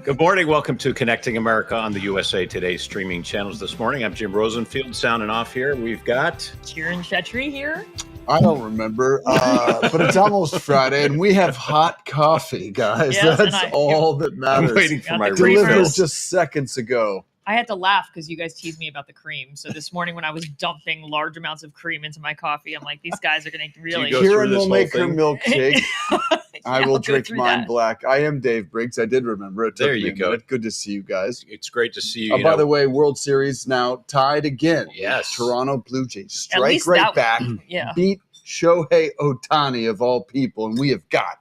Good morning. Welcome to Connecting America on the USA Today streaming channels this morning. I'm Jim Rosenfield, sounding off here. We've got Kieran Chetry here. I don't remember, but it's almost Friday, and we have hot coffee, guys. Yes, That's all that matters. I'm waiting for my Delivered refills. just seconds ago. I had to laugh because you guys teased me about the cream. So this morning when I was dumping large amounts of cream into my coffee, I'm like, these guys are going to really... go through Kieran this will whole make her thing? milkshake. I will I'll go drink through mine that. black. I am Dave Briggs. I did remember it. There Took me you a go. minute. Good to see you guys. It's great to see you. By the way, World Series now tied again. Yes. Toronto Blue Jays At strike least right that- back. Yeah. Beat Shohei Ohtani of all people, and we have got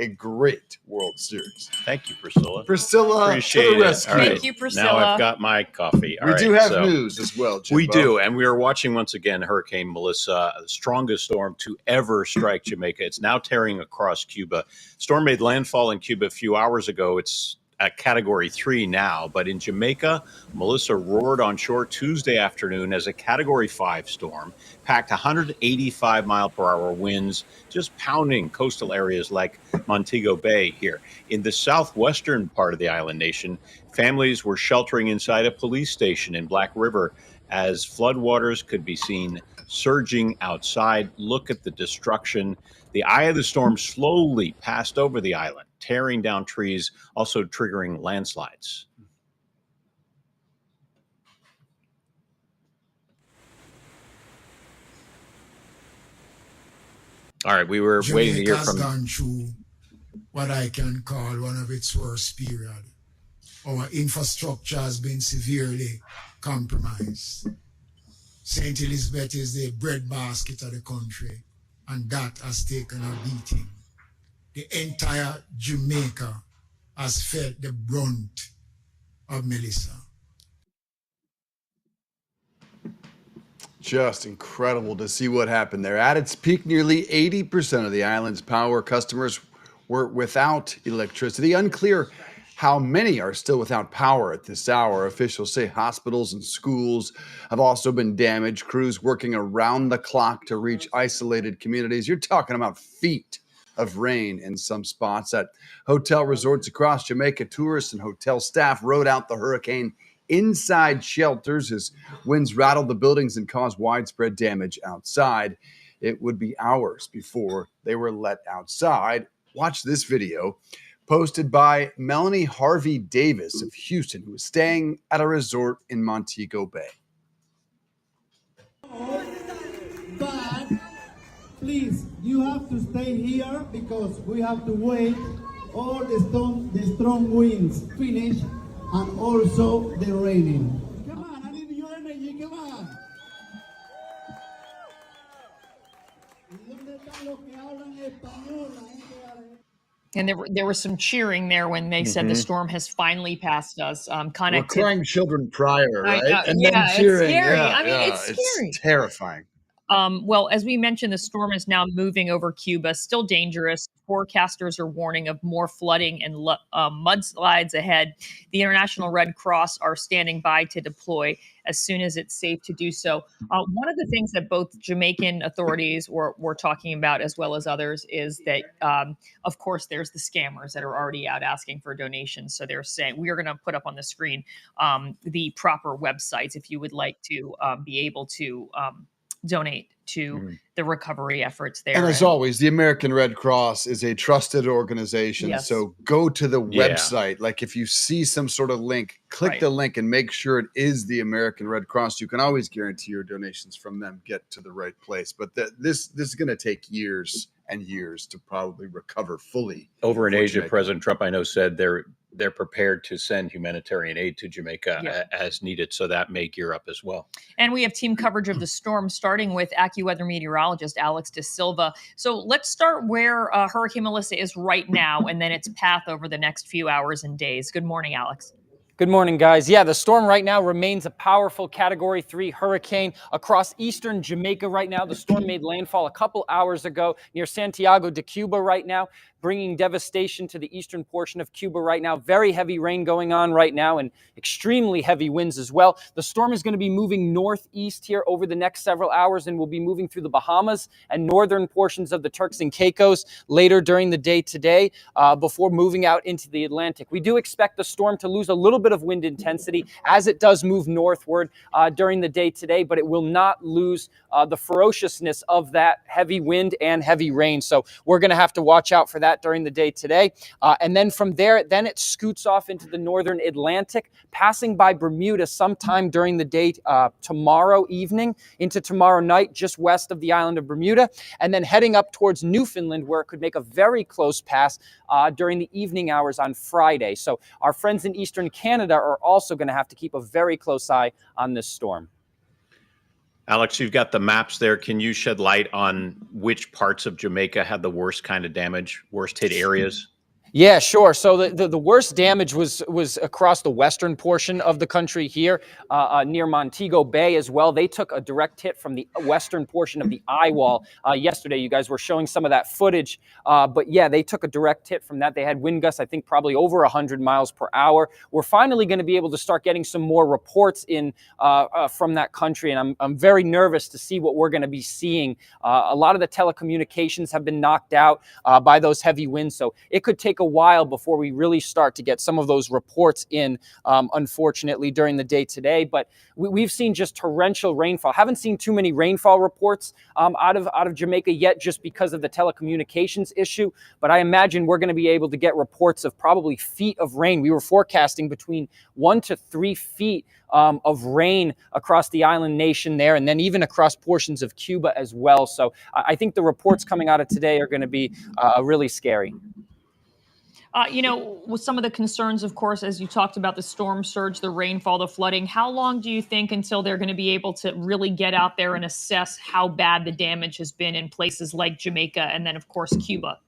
a great World Series. Thank you, Priscilla. Priscilla Appreciate to the it. rescue. All right. Thank you, Priscilla. Now I've got my coffee. All We right, do have so news as well, Jimbo. We do, and we are watching once again Hurricane Melissa, the strongest storm to ever strike Jamaica. It's now tearing across Cuba. Storm made landfall in Cuba a few hours ago. It's at Category 3 now, but in Jamaica, Melissa roared on shore Tuesday afternoon as a Category 5 storm, packed 185-mile-per-hour winds, just pounding coastal areas like Montego Bay here. In the southwestern part of the island nation, families were sheltering inside a police station in Black River as floodwaters could be seen surging outside. Look at the destruction. The eye of the storm slowly passed over the island, tearing down trees, also triggering landslides. All right, we were waiting to hear Jamaica's from... gone through what I can call one of its worst period. Our infrastructure has been severely compromised. St. Elizabeth is the breadbasket of the country, and that has taken a beating. The entire Jamaica has felt the brunt of Melissa. Just incredible to see what happened there. At its peak, nearly 80% of the island's power customers were without electricity. Unclear how many are still without power at this hour. Officials say hospitals and schools have also been damaged. Crews working around the clock to reach isolated communities. You're talking about feet of rain in some spots. At hotel resorts across Jamaica, tourists and hotel staff rode out the hurricane inside shelters as winds rattled the buildings and caused widespread damage outside. It would be hours before they were let outside. Watch this video posted by Melanie Harvey Davis of Houston, who was staying at a resort in Montego Bay. But please, you have to stay here because we have to wait all the strong winds finish and also the raining. Come on, I need your energy, come on. ¿Y dónde están los que hablan español? La gente habla- And there was some cheering there when they said the storm has finally passed us. We're Connected. crying children prior, I right? know. And Yeah, then it's cheering. scary. Yeah, I mean, yeah, it's scary. terrifying. Well, as we mentioned, the storm is now moving over Cuba, still dangerous. Forecasters are warning of more flooding and mudslides ahead. The International Red Cross are standing by to deploy as soon as it's safe to do so. One of the things that both Jamaican authorities were talking about, as well as others, is that, of course, there's the scammers that are already out asking for donations. So they're saying, we are going to put up on the screen the proper websites if you would like to be able to donate to the recovery efforts there. And as always, the American Red Cross is a trusted organization. Yes. So go to the Yeah. website. Like if you see some sort of link, click Right. the link and make sure it is the American Red Cross. You can always guarantee your donations from them get to the right place. But this is going to take years and years to probably recover fully. Over in for Asia, Jamaica. President Trump, I know, said they're prepared to send humanitarian aid to Jamaica Yeah. as needed. So that may gear up as well. And we have team coverage of the storm, starting with AccuWeather meteorologist Alex De Silva. So let's start where Hurricane Melissa is right now, and then its path over the next few hours and days. Good morning, Alex. Good morning, guys. Yeah, the storm right now remains a powerful Category 3 hurricane across eastern Jamaica right now. The storm made landfall a couple hours ago near Santiago de Cuba right now, bringing devastation to the eastern portion of Cuba right now. Very heavy rain going on right now and extremely heavy winds as well. The storm is going to be moving northeast here over the next several hours and will be moving through the Bahamas and northern portions of the Turks and Caicos later during the day today before moving out into the Atlantic. We do expect the storm to lose a little bit of wind intensity as it does move northward during the day today, but it will not lose the ferociousness of that heavy wind and heavy rain. So we're going to have to watch out for that during the day today. And then from there, then it scoots off into the northern Atlantic, passing by Bermuda sometime during the day tomorrow evening into tomorrow night, just west of the island of Bermuda, and then heading up towards Newfoundland, where it could make a very close pass during the evening hours on Friday. So our friends in eastern Canada are also going to have to keep a very close eye on this storm. Alex, you've got the maps there. Can you shed light on which parts of Jamaica had the worst kind of damage, worst hit areas? Yeah, sure. So the worst damage was across the western portion of the country here, near Montego Bay as well. They took a direct hit from the western portion of the eye wall yesterday. You guys were showing some of that footage, but yeah, they took a direct hit from that. They had wind gusts, I think, probably over 100 miles per hour. We're finally going to be able to start getting some more reports in from that country, and I'm very nervous to see what we're going to be seeing. A lot of the telecommunications have been knocked out by those heavy winds, so it could take a while before we really start to get some of those reports in, unfortunately, during the day today. But we've seen just torrential rainfall. Haven't seen too many rainfall reports out of Jamaica yet, just because of the telecommunications issue. But I imagine we're going to be able to get reports of probably feet of rain. We were forecasting between 1 to 3 feet of rain across the island nation there, and then even across portions of Cuba as well. So I think the reports coming out of today are going to be really scary. With some of the concerns, of course, as you talked about the storm surge, the rainfall, the flooding, how long do you think until they're going to be able to really get out there and assess how bad the damage has been in places like Jamaica and then, of course, Cuba?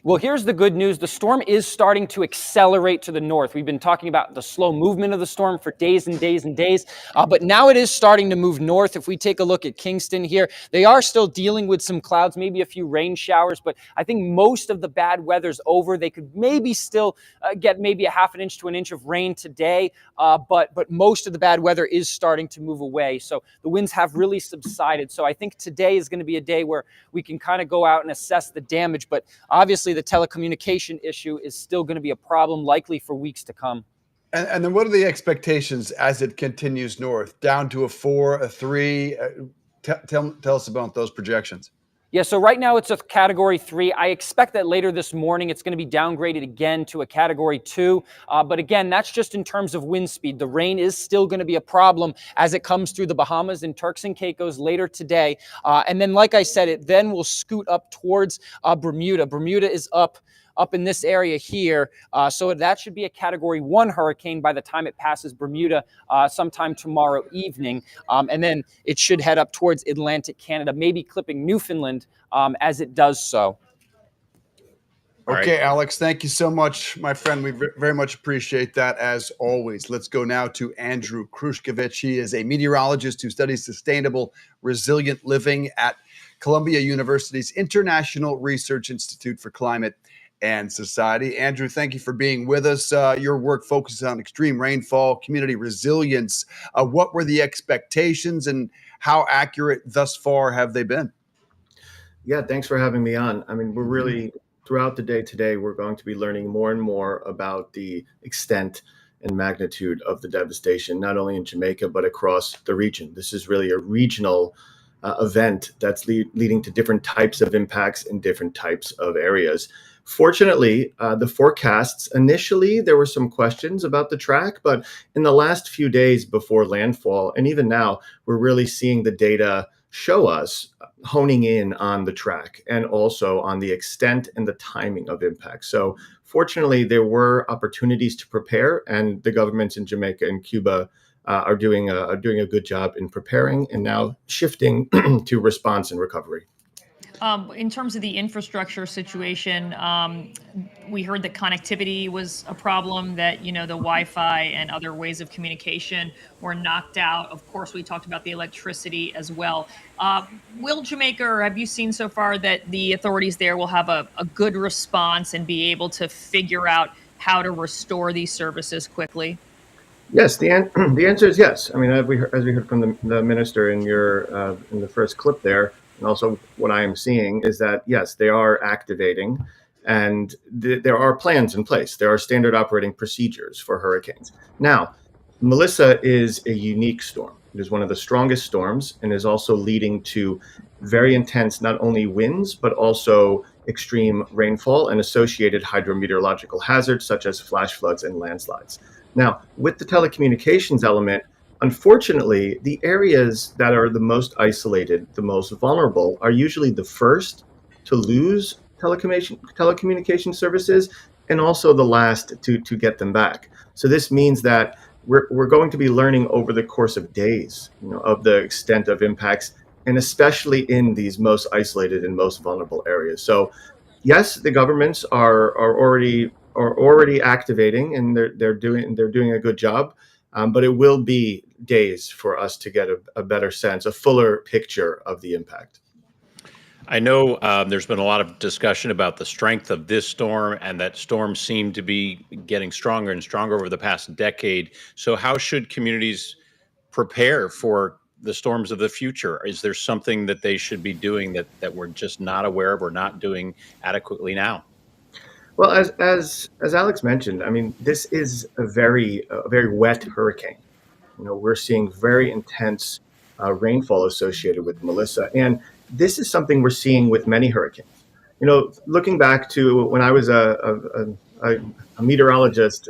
Well, here's the good news. The storm is starting to accelerate to the north. We've been talking about the slow movement of the storm for days and days and days, but now it is starting to move north. If we take a look at Kingston here, they are still dealing with some clouds, maybe a few rain showers, but I think most of the bad weather's over. They could maybe still get maybe a half an inch to an inch of rain today, but most of the bad weather is starting to move away. So the winds have really subsided. So I think today is going to be a day where we can kind of go out and assess the damage, but obviously the telecommunication issue is still going to be a problem, likely for weeks to come. And then what are the expectations as it continues north, down to a 4, a 3? Tell us about those projections. Yeah, so right now it's a Category 3. I expect that later this morning it's going to be downgraded again to a Category 2. But again, that's just in terms of wind speed. The rain is still going to be a problem as it comes through the Bahamas and Turks and Caicos later today. And then, like I said, it then will scoot up towards Bermuda. Bermuda is up in this area here. So that should be a Category 1 hurricane by the time it passes Bermuda sometime tomorrow evening. And then it should head up towards Atlantic Canada, maybe clipping Newfoundland as it does so. Okay, Alex, thank you so much, my friend. We very much appreciate that, as always. Let's go now to Andrew Krushkovich. He is a meteorologist who studies sustainable, resilient living at Columbia University's International Research Institute for Climate and Society. Andrew, thank you for being with us. Your work focuses on extreme rainfall, community resilience. What were the expectations and how accurate thus far have they been? Yeah, thanks for having me on. I mean, we're really, throughout the day today, we're going to be learning more and more about the extent and magnitude of the devastation, not only in Jamaica, but across the region. This is really a regional event that's leading to different types of impacts in different types of areas. Fortunately, the forecasts, initially, there were some questions about the track, but in the last few days before landfall, and even now, we're really seeing the data show us honing in on the track and also on the extent and the timing of impact. So fortunately, there were opportunities to prepare, and the governments in Jamaica and Cuba are doing a good job in preparing and now shifting to response and recovery. In terms of the infrastructure situation, we heard that connectivity was a problem, that, the Wi-Fi and other ways of communication were knocked out. Of course, we talked about the electricity as well. Will Jamaica, or have you seen so far that the authorities there will have a good response and be able to figure out how to restore these services quickly? Yes, the answer is yes. I mean, as we heard from the minister in your in the first clip there, and also what I am seeing is that yes, they are activating, and there are plans in place. There are standard operating procedures for hurricanes. Now, Melissa is a unique storm. It is one of the strongest storms, and is also leading to very intense not only winds but also extreme rainfall and associated hydrometeorological hazards such as flash floods and landslides. Now, with the telecommunications element, unfortunately, the areas that are the most isolated, the most vulnerable, are usually the first to lose telecommunication services, and also the last to get them back. So this means that we're going to be learning over the course of days, of the extent of impacts, and especially in these most isolated and most vulnerable areas. So yes, the governments are already activating, and they're doing a good job. But it will be days for us to get a better sense, a fuller picture of the impact. I know there's been a lot of discussion about the strength of this storm, and that storms seem to be getting stronger and stronger over the past decade. So, how should communities prepare for the storms of the future? Is there something that they should be doing that we're just not aware of or not doing adequately now? Well, as Alex mentioned, I mean, this is a very wet hurricane. We're seeing very intense rainfall associated with Melissa, and this is something we're seeing with many hurricanes. Looking back to when I was a meteorologist,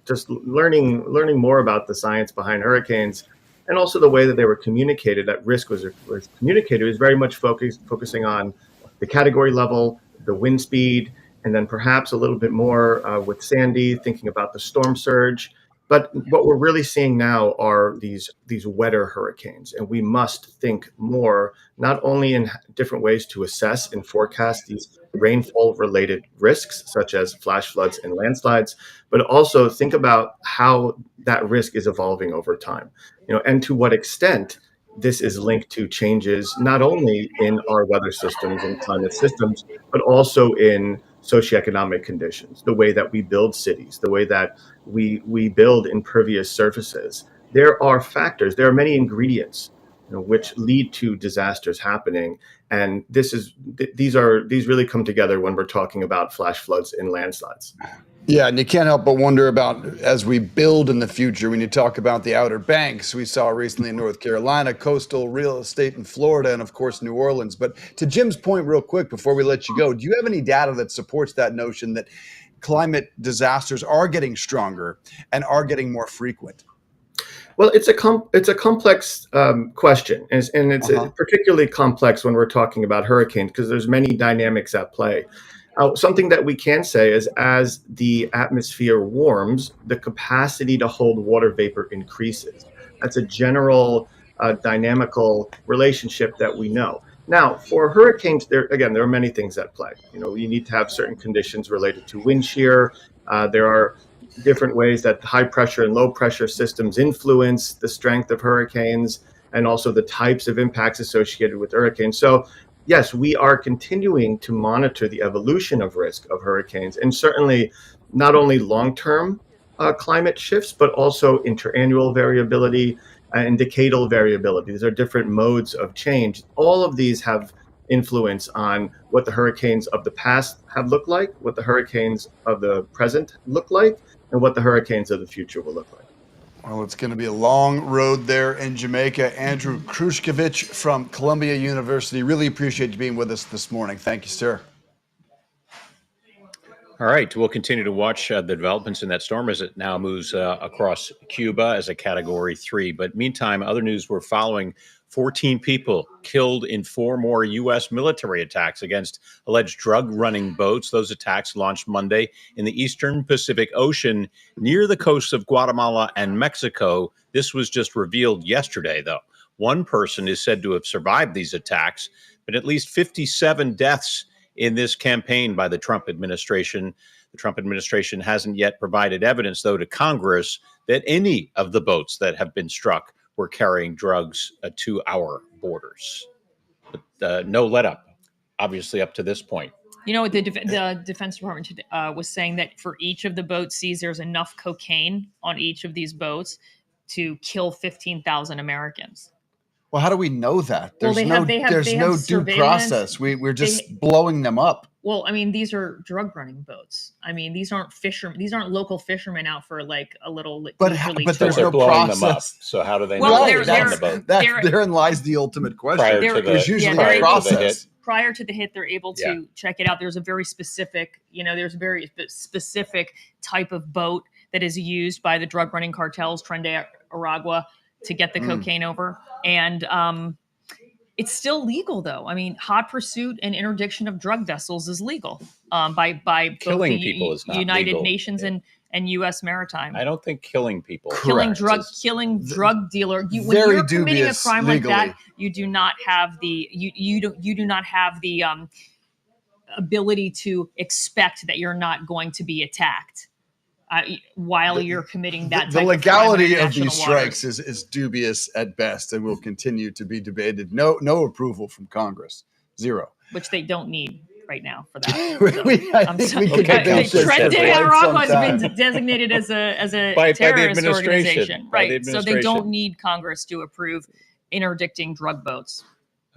just learning more about the science behind hurricanes, and also the way that they were communicated, that risk was communicated, was very much focusing on the category level, the wind speed, and then perhaps a little bit more with Sandy, thinking about the storm surge. But what we're really seeing now are these wetter hurricanes, and we must think more, not only in different ways to assess and forecast these rainfall related risks, such as flash floods and landslides, but also think about how that risk is evolving over time, and to what extent this is linked to changes not only in our weather systems and climate systems, but also in socioeconomic conditions, the way that we build cities, the way that we build impervious surfaces. There are factors, there are many ingredients, which lead to disasters happening, and these really come together when we're talking about flash floods and landslides. Yeah, and you can't help but wonder about, as we build in the future, when you talk about the Outer Banks, we saw recently in North Carolina, coastal real estate in Florida, and of course, New Orleans. But to Jim's point, real quick, before we let you go, do you have any data that supports that notion that climate disasters are getting stronger and are getting more frequent? Well, it's a complex question, and it's particularly complex when we're talking about hurricanes because there's many dynamics at play. Something that we can say is, as the atmosphere warms, the capacity to hold water vapor increases. That's a general dynamical relationship that we know. Now, for hurricanes, there are many things at play. You need to have certain conditions related to wind shear. There are different ways that high pressure and low pressure systems influence the strength of hurricanes, and also the types of impacts associated with hurricanes. So yes, we are continuing to monitor the evolution of risk of hurricanes, and certainly not only long-term climate shifts, but also interannual variability and decadal variability. These are different modes of change. All of these have influence on what the hurricanes of the past have looked like, what the hurricanes of the present look like, and what the hurricanes of the future will look like. Well, it's going to be a long road there in Jamaica. Andrew Krushkevich from Columbia University. Really appreciate you being with us this morning. Thank you, sir. All right, we'll continue to watch the developments in that storm as it now moves across Cuba as a Category 3. But meantime, other news we're following: 14 people killed in 4 more U.S. military attacks against alleged drug-running boats. Those attacks launched Monday in the eastern Pacific Ocean near the coasts of Guatemala and Mexico. This was just revealed yesterday, though. One person is said to have survived these attacks. But at least 57 deaths in this campaign by the Trump administration. The Trump administration hasn't yet provided evidence, though, to Congress that any of the boats that have been struck were carrying drugs to our borders. But no let up, obviously, up to this point. You know, the Defense Department was saying that for each of the boats seized, there's enough cocaine on each of these boats to kill 15,000 Americans. Well, how do we know that? There's Well, they have no due surveillance. process. We're just blowing them up. Well, I mean, these are drug running boats. I mean, these aren't fishermen. These aren't local fishermen out for like a little. But there's no blowing process. them up. So how do they Well, know they're- who's on the boat? Therein lies the ultimate question. Prior to There's the- usually they're a able to process. Prior to the hit, they're able to check it out. There's a very specific, there's a very specific type of boat that is used by the drug running cartels, Tren de Aragua, to get the cocaine over. And it's still legal, though. I mean, hot pursuit and interdiction of drug vessels is legal by both Killing the people is not United legal. Nations and U.S. Maritime. I don't think killing people. Killing Correct. drug dealer. When Very you're committing a dubious crime like that, legally. you do not have the you do not have the ability to expect that you're not going to be attacked while you're committing that. The type legality of crime in of these international waters. strikes is dubious at best and will continue to be debated. No approval from Congress. Zero. Which they don't need right now for that. I think we could debate this Tren for de quite Aragua some has time. been designated as a By the terrorist administration. organization, By the right? So they administration. don't need Congress to approve interdicting drug boats.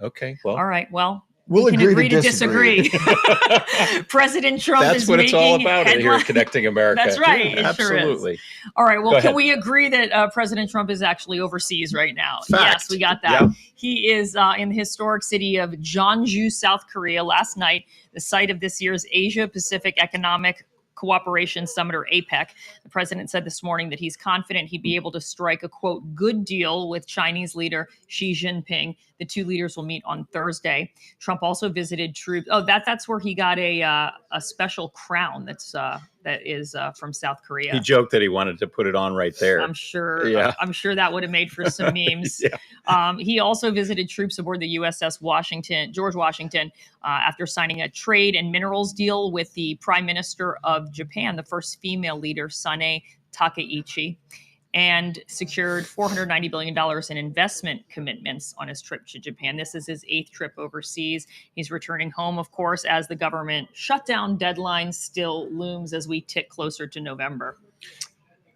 Okay, well, All right, well, We'll we can agree to agree to disagree. President Trump that's is what it's all making about here at headlines. Connecting America. That's right, Yeah, it sure is. absolutely. All right. Well, Go can ahead. we agree that President Trump is actually overseas right now? Fact. Yes, we got that. Yep. He is in the historic city of Jeonju, South Korea, last night, the site of this year's Asia Pacific Economic Cooperation Summit, or APEC. The president said this morning that he's confident he'd be able to strike a, quote, good deal with Chinese leader Xi Jinping. The two leaders will meet on Thursday. Trump also visited troops. Oh, that's where he got a special crown that is from South Korea. He joked that he wanted to put it on right there. I'm sure. Yeah. I'm sure that would have made for some memes. He also visited troops aboard the USS George Washington, after signing a trade and minerals deal with the Prime Minister of Japan, the first female leader, Sane Takaichi, and secured $490 billion in investment commitments on his trip to Japan. This is his 8th trip overseas. He's returning home, of course, as the government shutdown deadline still looms as we tick closer to November.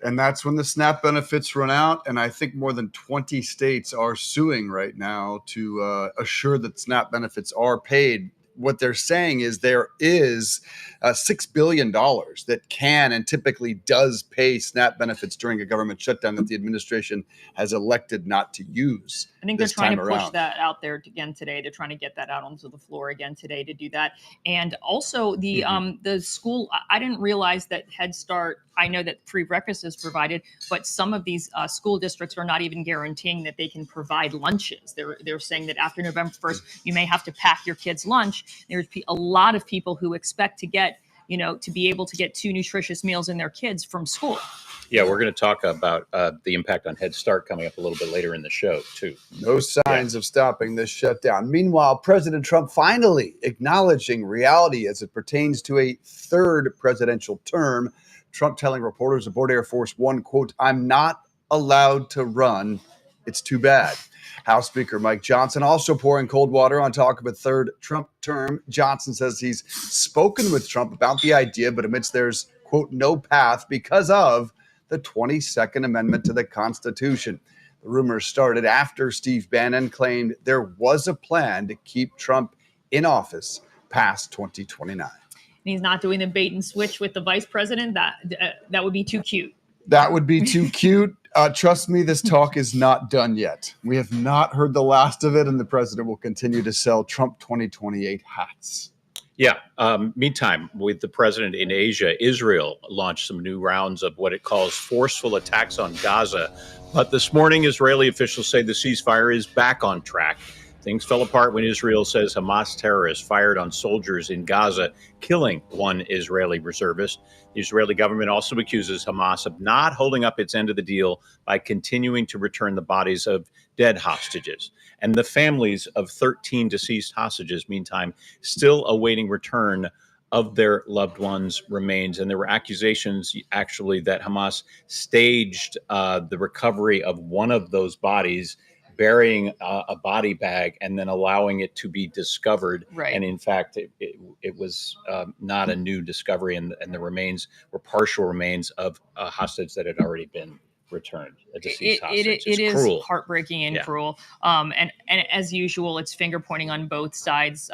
And that's when the SNAP benefits run out. And I think more than 20 states are suing right now to assure that SNAP benefits are paid. What they're saying is there is $6 billion that can and typically does pay SNAP benefits during a government shutdown that the administration has elected not to use. I think they're this trying time to push around. that out there again today. They're trying to get that out onto the floor again today to do that. And also the school, I didn't realize that Head Start, I know that free breakfast is provided, but some of these school districts are not even guaranteeing that they can provide lunches. They're saying that after November 1st, you may have to pack your kids' lunch. There's a lot of people who expect to get, to be able to get 2 nutritious meals in their kids from school. Yeah, we're going to talk about the impact on Head Start coming up a little bit later in the show, too. No signs of stopping this shutdown. Meanwhile, President Trump finally acknowledging reality as it pertains to a 3rd presidential term. Trump telling reporters aboard Air Force One, quote, "I'm not allowed to run. It's too bad." House Speaker Mike Johnson also pouring cold water on talk of a 3rd Trump term. Johnson says he's spoken with Trump about the idea, but admits there's, quote, "no path" because of the 22nd Amendment to the Constitution. The rumors started after Steve Bannon claimed there was a plan to keep Trump in office past 2029. And he's not doing the bait and switch with the vice president. That would be too cute. That would be too cute. Trust me, this talk is not done yet. We have not heard the last of it, and the president will continue to sell Trump 2028 hats. Yeah. Meantime, with the president in Asia, Israel launched some new rounds of what it calls forceful attacks on Gaza. But this morning, Israeli officials say the ceasefire is back on track. Things fell apart when Israel says Hamas terrorists fired on soldiers in Gaza, killing 1 Israeli reservist. The Israeli government also accuses Hamas of not holding up its end of the deal by continuing to return the bodies of dead hostages. And the families of 13 deceased hostages, meantime, still awaiting return of their loved ones' remains. And there were accusations, actually, that Hamas staged the recovery of one of those bodies, burying a body bag and then allowing it to be discovered. Right. And in fact, it was not a new discovery, and the remains were partial remains of a hostage that had already been returned, a deceased hostage. It is cruel. heartbreaking and cruel. And as usual, it's finger pointing on both sides,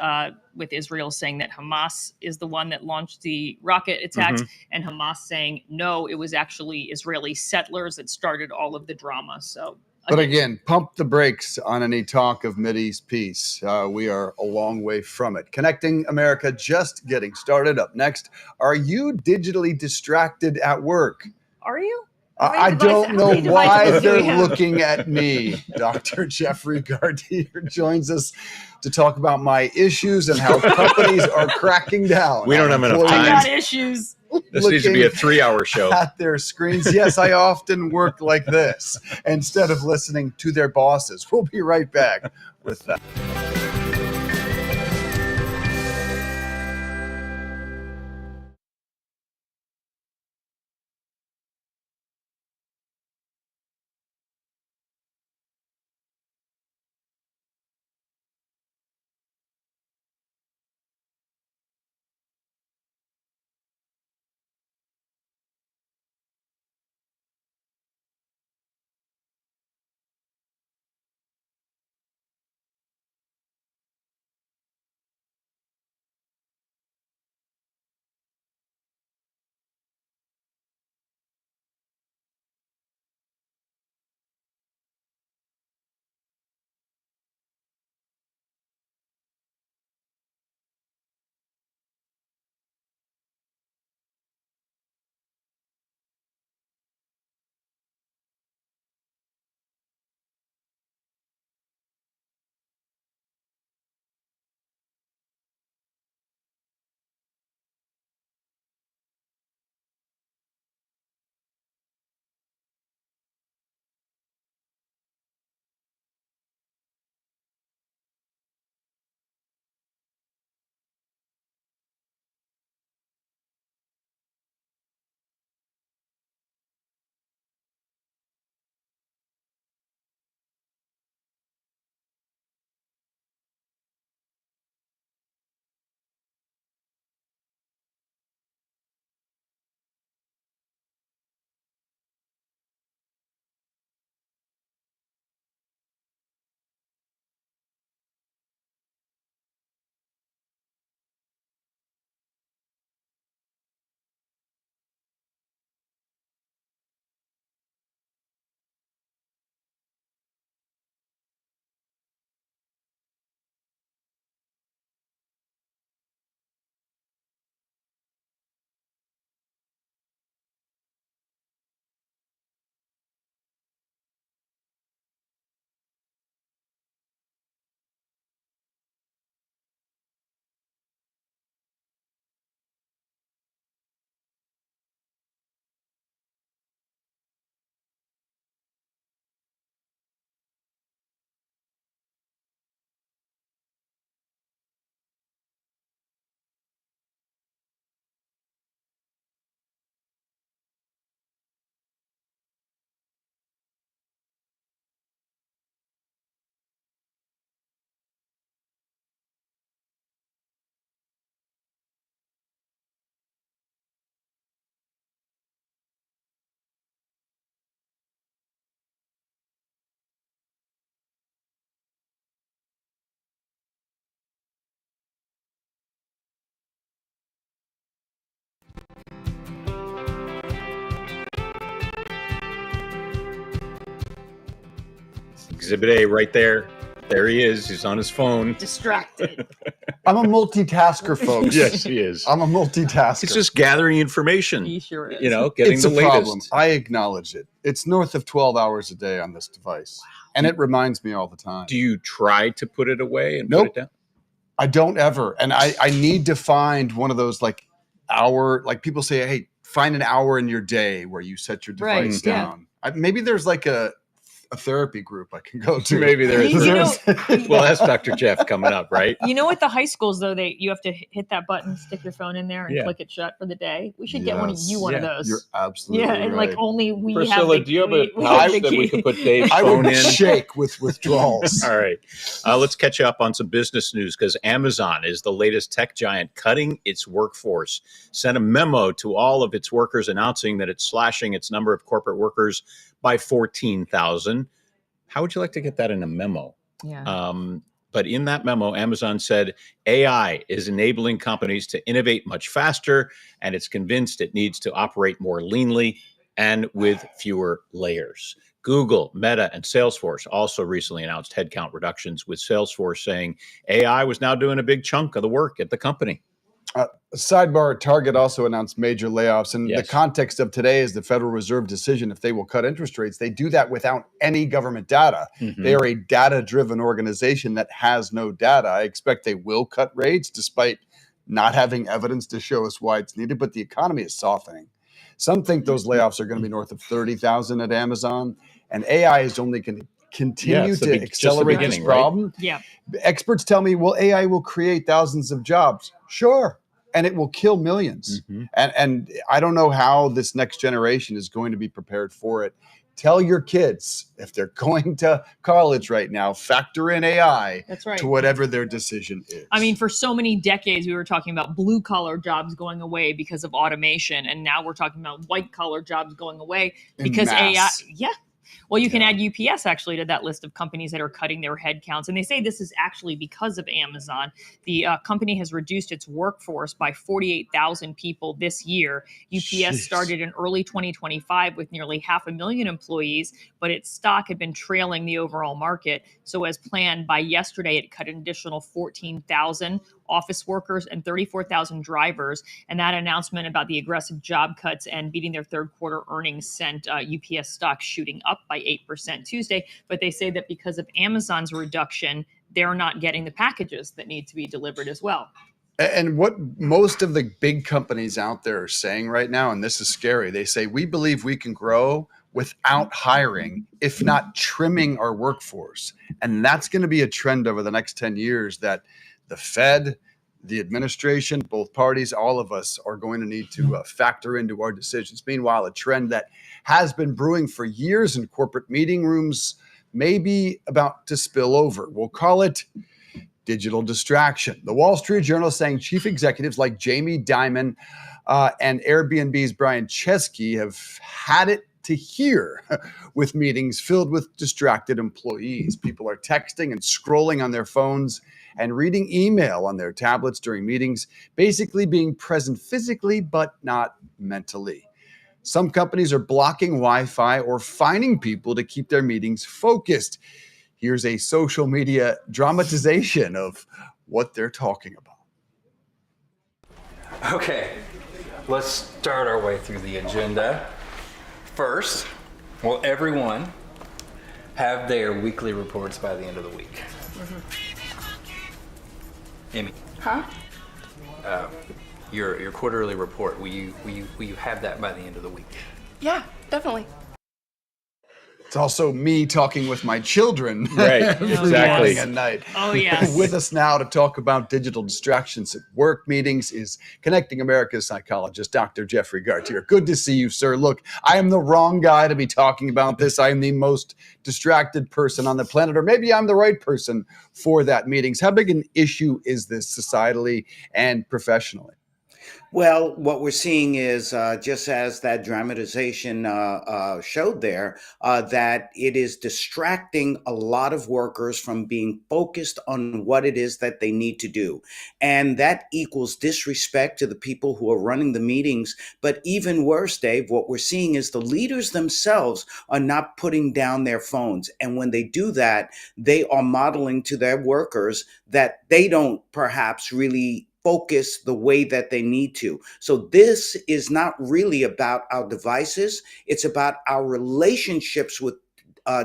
with Israel saying that Hamas is the one that launched the rocket attacks, and Hamas saying, no, it was actually Israeli settlers that started all of the drama. So, but again, pump the brakes on any talk of Mideast peace. We are a long way from it. Connecting America, just getting started. Up next, are you digitally distracted at work? Are you? I don't know why they're looking at me. Dr. Jeffrey Gardier joins us to talk about my issues and how companies are cracking down. We don't have enough time. I got issues. This needs to be a 3-hour show. At their screens. Yes, I often work like this instead of listening to their bosses. We'll be right back with that. Exhibit A right there. There he is. He's on his phone. Distracted. I'm a multitasker, folks. Yes, he is. I'm a multitasker. He's just gathering information. He sure is. You know, getting It's the a latest. problem. I acknowledge it. It's north of 12 hours a day on this device. Wow. And it reminds me all the time. Do you try to put it away and Nope. put it down? I don't ever. And I need to find one of those like people say, hey, find an hour in your day where you set your device Right, yeah. down. Maybe there's like a a therapy group I can go to. Maybe there is. You know- Well, that's Dr. Jeff coming up, right? You know, at the high schools though, you have to hit that button, stick your phone in there, and Yeah. click it shut for the day. We should get one of Yes. those. You're absolutely Yeah, and like right. only we Priscilla, have. do you have a we have pouch the that we key. could put Dave's I phone would in? shake with withdrawals. All right. Let's catch you up on some business news because Amazon is the latest tech giant cutting its workforce. Sent a memo to all of its workers announcing that it's slashing its number of corporate workers by 14,000. How would you like to get that in a memo? Yeah. But in that memo, Amazon said AI is enabling companies to innovate much faster, and it's convinced it needs to operate more leanly and with fewer layers. Google, Meta, and Salesforce also recently announced headcount reductions, with Salesforce saying AI was now doing a big chunk of the work at the company. Sidebar, Target also announced major layoffs. And Yes. the context of today is the Federal Reserve decision if they will cut interest rates. They do that without any government data. Mhm. They are a data-driven organization that has no data. I expect they will cut rates despite not having evidence to show us why it's needed, but the economy is softening. Some think those layoffs are going to be north of 30,000 at Amazon, and AI is only going to continue it's the to just the accelerate this beginning, right? problem. Yeah. Experts tell me, well, AI will create thousands of jobs. Sure. And it will kill millions. Mhm. And I don't know how this next generation is going to be prepared for it. Tell your kids, if they're going to college right now, factor in AI That's right. to whatever their decision is. I mean, for so many decades, we were talking about blue collar jobs going away because of automation. And now we're talking about white collar jobs going away En because AI. masse. Yeah. Well, you can Yeah. add UPS actually to that list of companies that are cutting their headcounts. And they say this is actually because of Amazon. The company has reduced its workforce by 48,000 people this year. UPS Jeez. started in early 2025 with nearly 500,000 employees, but its stock had been trailing the overall market. So as planned, by yesterday, it cut an additional 14,000 office workers and 34,000 drivers. And that announcement about the aggressive job cuts and beating their third quarter earnings sent UPS stock shooting up by 8% Tuesday. But they say that because of Amazon's reduction, they're not getting the packages that need to be delivered as well. And what most of the big companies out there are saying right now, and this is scary, they say, we believe we can grow without hiring, if not trimming our workforce. And that's going to be a trend over the next 10 years that the Fed, the administration, both parties, all of us are going to need to factor into our decisions. Meanwhile, a trend that has been brewing for years in corporate meeting rooms may be about to spill over. We'll call it digital distraction. The Wall Street Journal is saying chief executives like Jamie Dimon and Airbnb's Brian Chesky have had it to here with meetings filled with distracted employees. People are texting and scrolling on their phones and reading email on their tablets during meetings, basically being present physically but not mentally. Some companies are blocking Wi-Fi or fining people to keep their meetings focused. Here's a social media dramatization of what they're talking about. Okay, let's start our way through the agenda. First, will everyone have their weekly reports by the end of the week? Amy, Huh? your quarterly report, will you have that by the end of the week? Yeah, definitely. It's also me talking with my children Right, every exactly. morning and night. Oh, yes. With us now to talk about digital distractions at work meetings is Connecting America's psychologist, Dr. Jeffrey Gartier. Good to see you, sir. Look, I am the wrong guy to be talking about this. I am the most distracted person on the planet, or maybe I'm the right person for that meetings. How big an issue is this societally and professionally? Well, what we're seeing is just as that dramatization showed there, that it is distracting a lot of workers from being focused on what it is that they need to do. And that equals disrespect to the people who are running the meetings. But even worse, Dave, what we're seeing is the leaders themselves are not putting down their phones. And when they do that, they are modeling to their workers that they don't perhaps really focus the way that they need to. So this is not really about our devices. It's about our relationships with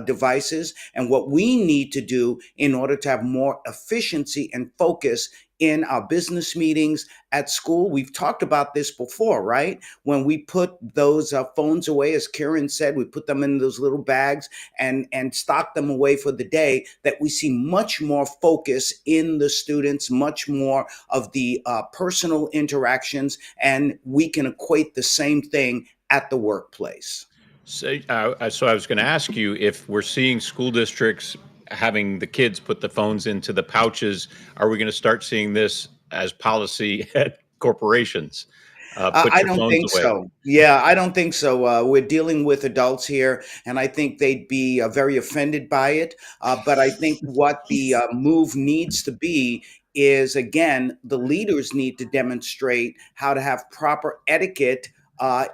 devices and what we need to do in order to have more efficiency and focus in our business meetings at school. We've talked about this before, right? When we put those phones away, as Karen said, we put them in those little bags and stock them away for the day, that we see much more focus in the students, much more of the personal interactions, and we can equate the same thing at the workplace. So I was going to ask you if we're seeing school districts having the kids put the phones into the pouches. Are we going to start seeing this as policy at corporations? Put I your don't phones think away. so. Yeah, I don't think so. We're dealing with adults here, and I think they'd be very offended by it. But I think what the move needs to be is, again, the leaders need to demonstrate how to have proper etiquette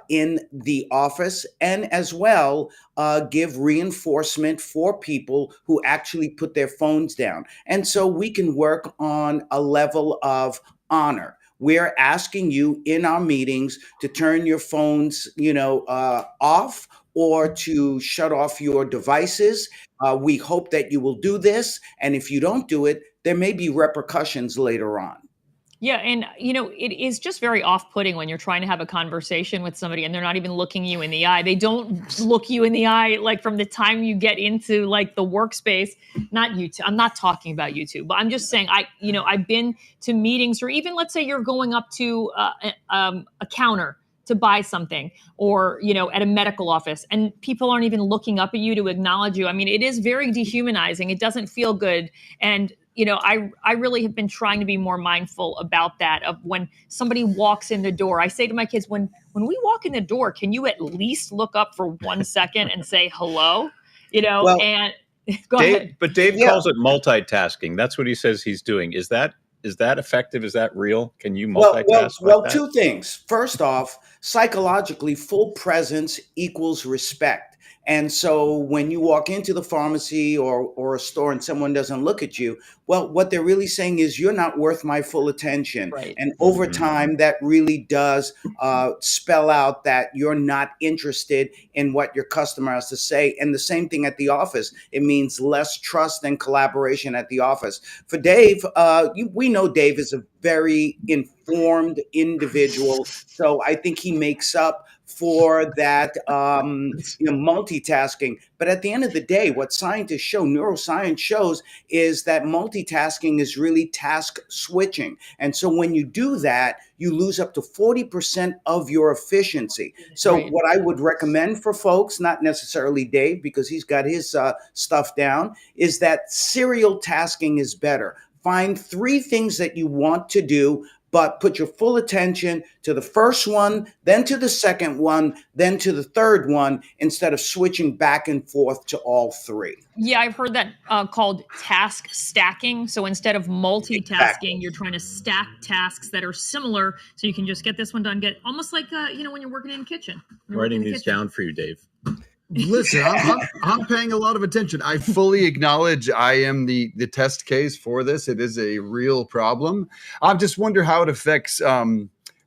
in the office, and as well give reinforcement for people who actually put their phones down. And so we can work on a level of honor. We're asking you in our meetings to turn your phones, off, or to shut off your devices. We hope that you will do this. And if you don't do it, there may be repercussions later on. Yeah, and it is just very off-putting when you're trying to have a conversation with somebody and they're not even looking you in the eye. They don't look you in the eye like from the time you get into like the workspace. Not YouTube. I'm not talking about YouTube, but I'm just saying I've been to meetings, or even let's say you're going up to a counter to buy something, or at a medical office, and people aren't even looking up at you to acknowledge you. I mean, it is very dehumanizing. It doesn't feel good. And I really have been trying to be more mindful about that, of when somebody walks in the door. I say to my kids, when we walk in the door, can you at least look up for 1 second and say hello? Well, And go ahead. But Dave Yeah. calls it multitasking. That's what he says he's doing. Is that effective? Is that real? Can you Well, multitask like that? two things. First off, psychologically, full presence equals respect. And so when you walk into the pharmacy or a store and someone doesn't look at you, well, what they're really saying is, you're not worth my full attention. Right. And over Mhm. time, that really does spell out that you're not interested in what your customer has to say. And the same thing at the office. It means less trust and collaboration at the office. For Dave, we know Dave is a very informed individual. So I think he makes up for that multitasking. But at the end of the day, what scientists show, neuroscience shows, is that multitasking is really task switching. And so when you do that, you lose up to 40% of your efficiency. So Right. what I would recommend for folks, not necessarily Dave, because he's got his stuff down, is that serial tasking is better. Find 3 things that you want to do, but put your full attention to the first one, then to the second one, then to the third one, instead of switching back and forth to all 3. Yeah, I've heard that called task stacking. So instead of multitasking, Exactly. you're trying to stack tasks that are similar, so you can just get this one done. Get almost like when you're working in the kitchen. I'm writing these down for you, Dave. Listen, I'm paying a lot of attention. I fully acknowledge I am the test case for this. It is a real problem. I just wonder how it affects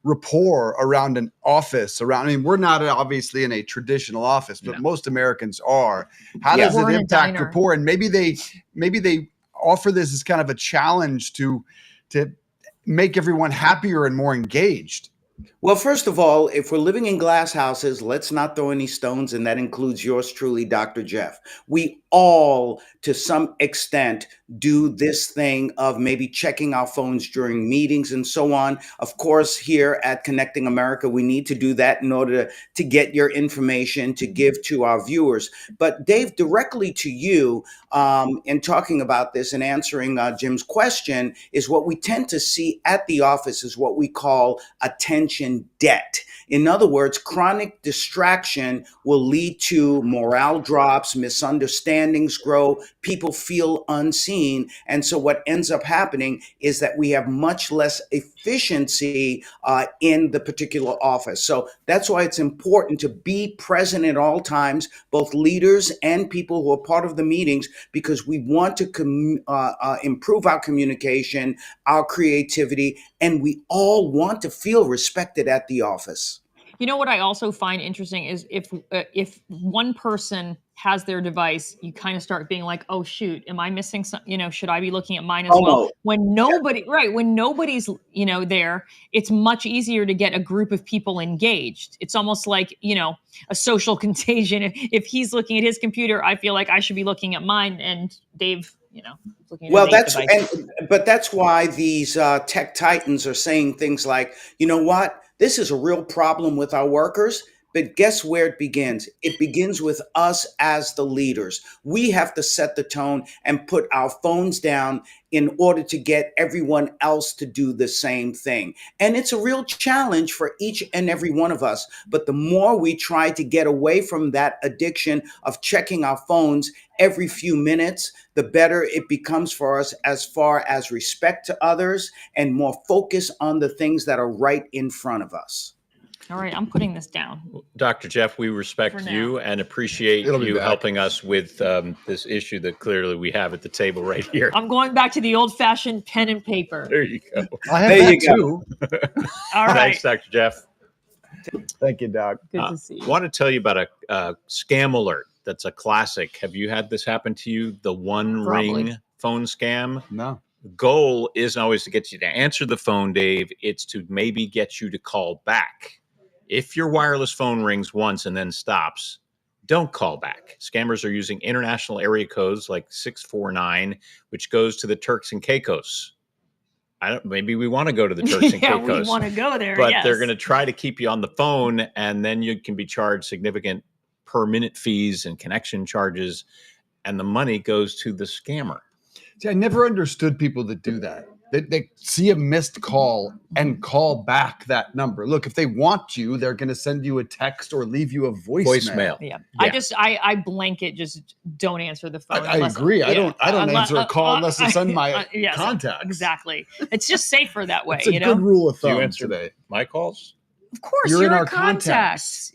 rapport around an office. I mean, we're not obviously in a traditional office, but most Americans are. How Yeah. does We're it in a impact diner. rapport? And maybe they offer this as kind of a challenge to make everyone happier and more engaged. Well, first of all, if we're living in glass houses, let's not throw any stones, and that includes yours truly, Dr. Jeff. We all, to some extent, do this thing of maybe checking our phones during meetings and so on. Of course, here at Connecting America, we need to do that in order to get your information to give to our viewers. But Dave, directly to you, in talking about this and answering Jim's question, is what we tend to see at the office is what we call attention debt. In other words, chronic distraction will lead to morale drops, misunderstandings grow, people feel unseen. And so what ends up happening is that we have much less efficiency in the particular office. So that's why it's important to be present at all times, both leaders and people who are part of the meetings, because we want to improve our communication, our creativity, and we all want to feel respected at the office. You know what I also find interesting is if one person has their device, you kind of start being like, oh shoot, am I missing some, should I be looking at mine as Oh, well? no. When nobody's, there, it's much easier to get a group of people engaged. It's almost like, a social contagion. If he's looking at his computer, I feel like I should be looking at mine, and Dave, looking at Well, his device. but that's why these tech titans are saying things like, you know what, this is a real problem with our workers. But guess where it begins? It begins with us as the leaders. We have to set the tone and put our phones down in order to get everyone else to do the same thing. And it's a real challenge for each and every one of us. But the more we try to get away from that addiction of checking our phones every few minutes, the better it becomes for us as far as respect to others and more focus on the things that are right in front of us. All right, I'm putting this down. Dr. Jeff, we respect you and appreciate you helping us with this issue that clearly we have at the table right here. I'm going back to the old-fashioned pen and paper. There you go. I have that too. All right. Thanks, Dr. Jeff. Thank you, Doc. Good to see you. I want to tell you about a scam alert that's a classic. Have you had this happen to you? The Ring phone scam? No. The goal isn't always to get you to answer the phone, Dave. It's to maybe get you to call back. If your wireless phone rings once and then stops, don't call back. Scammers are using international area codes like 649, which goes to the Turks and Caicos. Maybe we want to go to the Turks and Yeah, Caicos. we want to go there, but yes. They're going to try to keep you on the phone, and then you can be charged significant per minute fees and connection charges, and the money goes to the scammer. See, I never understood people that do that. They see a missed call and call back that number. Look, if they want you, they're going to send you a text or leave you a voicemail. Yeah. I blanket just don't answer the phone. I agree. I don't answer a call unless it's on my contacts. Exactly. It's just safer that way. It's a good rule of thumb. Do you answer today my calls? Of course, you're in our contacts.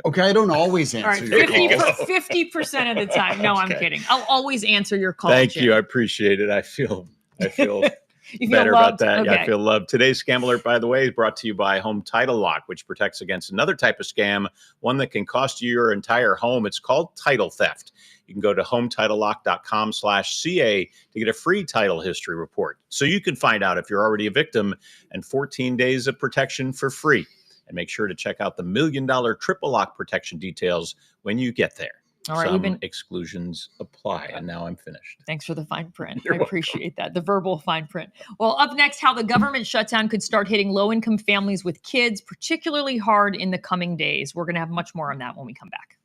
Okay, I don't always answer your calls. 50% of the time. No, I'm kidding. I'll always answer your call. Thank you. I appreciate it. I feel better about that. Okay. Yeah, I feel loved. Today's scam alert, by the way, is brought to you by Home Title Lock, which protects against another type of scam, one that can cost you your entire home. It's called title theft. You can go to hometitlelock.com/CA to get a free title history report, so you can find out if you're already a victim, and 14 days of protection for free. And make sure to check out the $1 million triple lock protection details when you get there. All right, Some exclusions apply. And now I'm finished. Thanks for the fine print. I appreciate that. The verbal fine print. Well, up next, how the government shutdown could start hitting low-income families with kids particularly hard in the coming days. We're going to have much more on that when we come back.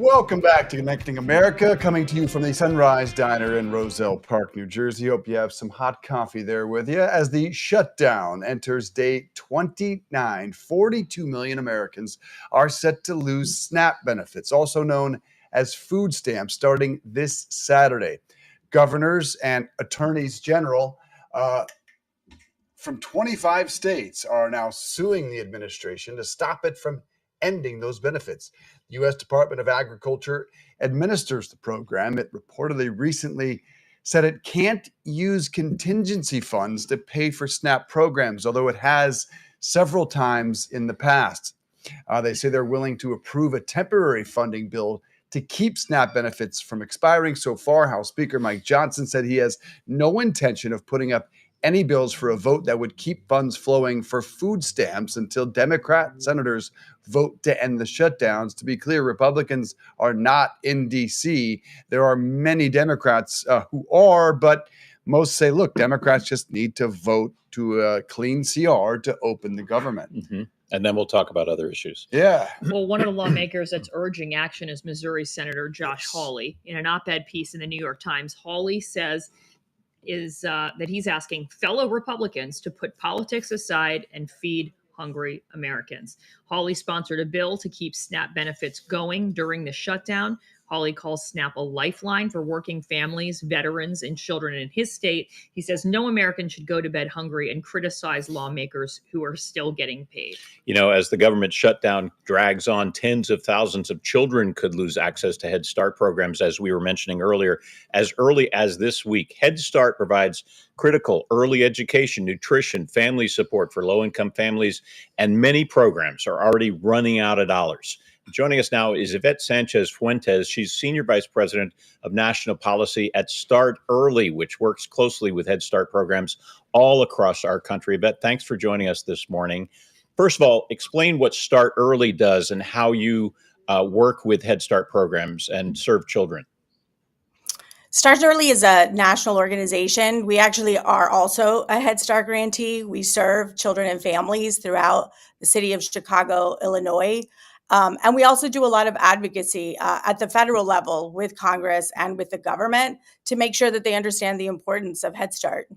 Welcome back to Connecting America, coming to you from the Sunrise Diner in Roselle Park, New Jersey. Hope you have some hot coffee there with you as the shutdown enters day 29. 42 million Americans are set to lose SNAP benefits, also known as food stamps, starting this Saturday. Governors and attorneys general from 25 states are now suing the administration to stop it from ending those benefits. The U.S. Department of Agriculture administers the program. It reportedly recently said it can't use contingency funds to pay for SNAP programs, although it has several times in the past. They say they're willing to approve a temporary funding bill to keep SNAP benefits from expiring. So far, House Speaker Mike Johnson said he has no intention of putting up any bills for a vote that would keep funds flowing for food stamps until Democrat senators vote to end the shutdowns. To be clear, Republicans are not in D.C. There are many Democrats who are, but most say, look, Democrats just need to vote to clean CR to open the government. Mm-hmm. And then we'll talk about other issues. Yeah. Well, one of the lawmakers that's urging action is Missouri Senator Josh Hawley. In an op-ed piece in the New York Times, Hawley says that he's asking fellow Republicans to put politics aside and feed hungry Americans. Hawley sponsored a bill to keep SNAP benefits going during the shutdown. Hawley calls SNAP a lifeline for working families, veterans, and children in his state. He says no American should go to bed hungry and criticize lawmakers who are still getting paid. You know, as the government shutdown drags on, tens of thousands of children could lose access to Head Start programs, as we were mentioning earlier. As early as this week, Head Start provides critical early education, nutrition, family support for low-income families, and many programs are already running out of dollars. Joining us now is Yvette Sanchez Fuentes. She's Senior Vice President of National Policy at Start Early, which works closely with Head Start programs all across our country. Yvette, thanks for joining us this morning. First of all, explain what Start Early does and how you work with Head Start programs and serve children. Start Early is a national organization. We actually are also a Head Start grantee. We serve children and families throughout the city of Chicago, Illinois. And we also do a lot of advocacy at the federal level with Congress and with the government to make sure that they understand the importance of Head Start.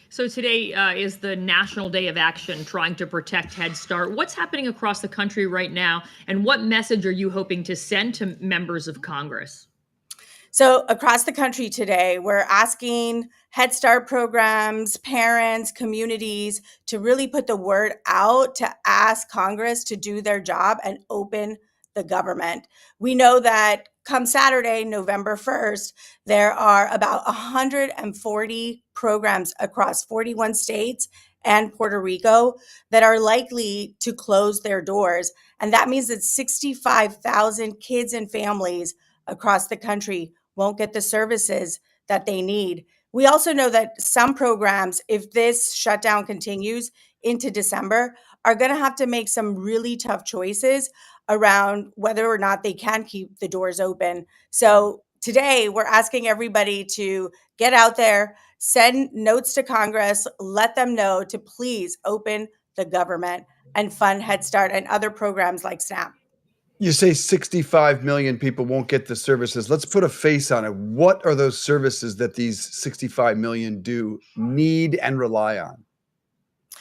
So today is the National Day of Action trying to protect Head Start. What's happening across the country right now, and what message are you hoping to send to members of Congress? So across the country today, we're asking Head Start programs, parents, communities to really put the word out to ask Congress to do their job and open the government. We know that come Saturday, November 1st, there are about 140 programs across 41 states and Puerto Rico that are likely to close their doors. And that means that 65,000 kids and families across the country won't get the services that they need. We also know that some programs, if this shutdown continues into December, are going to have to make some really tough choices around whether or not they can keep the doors open. So today, we're asking everybody to get out there, send notes to Congress, let them know to please open the government and fund Head Start and other programs like SNAP. You say 65 million people won't get the services. Let's put a face on it. What are those services that these 65 million do need and rely on?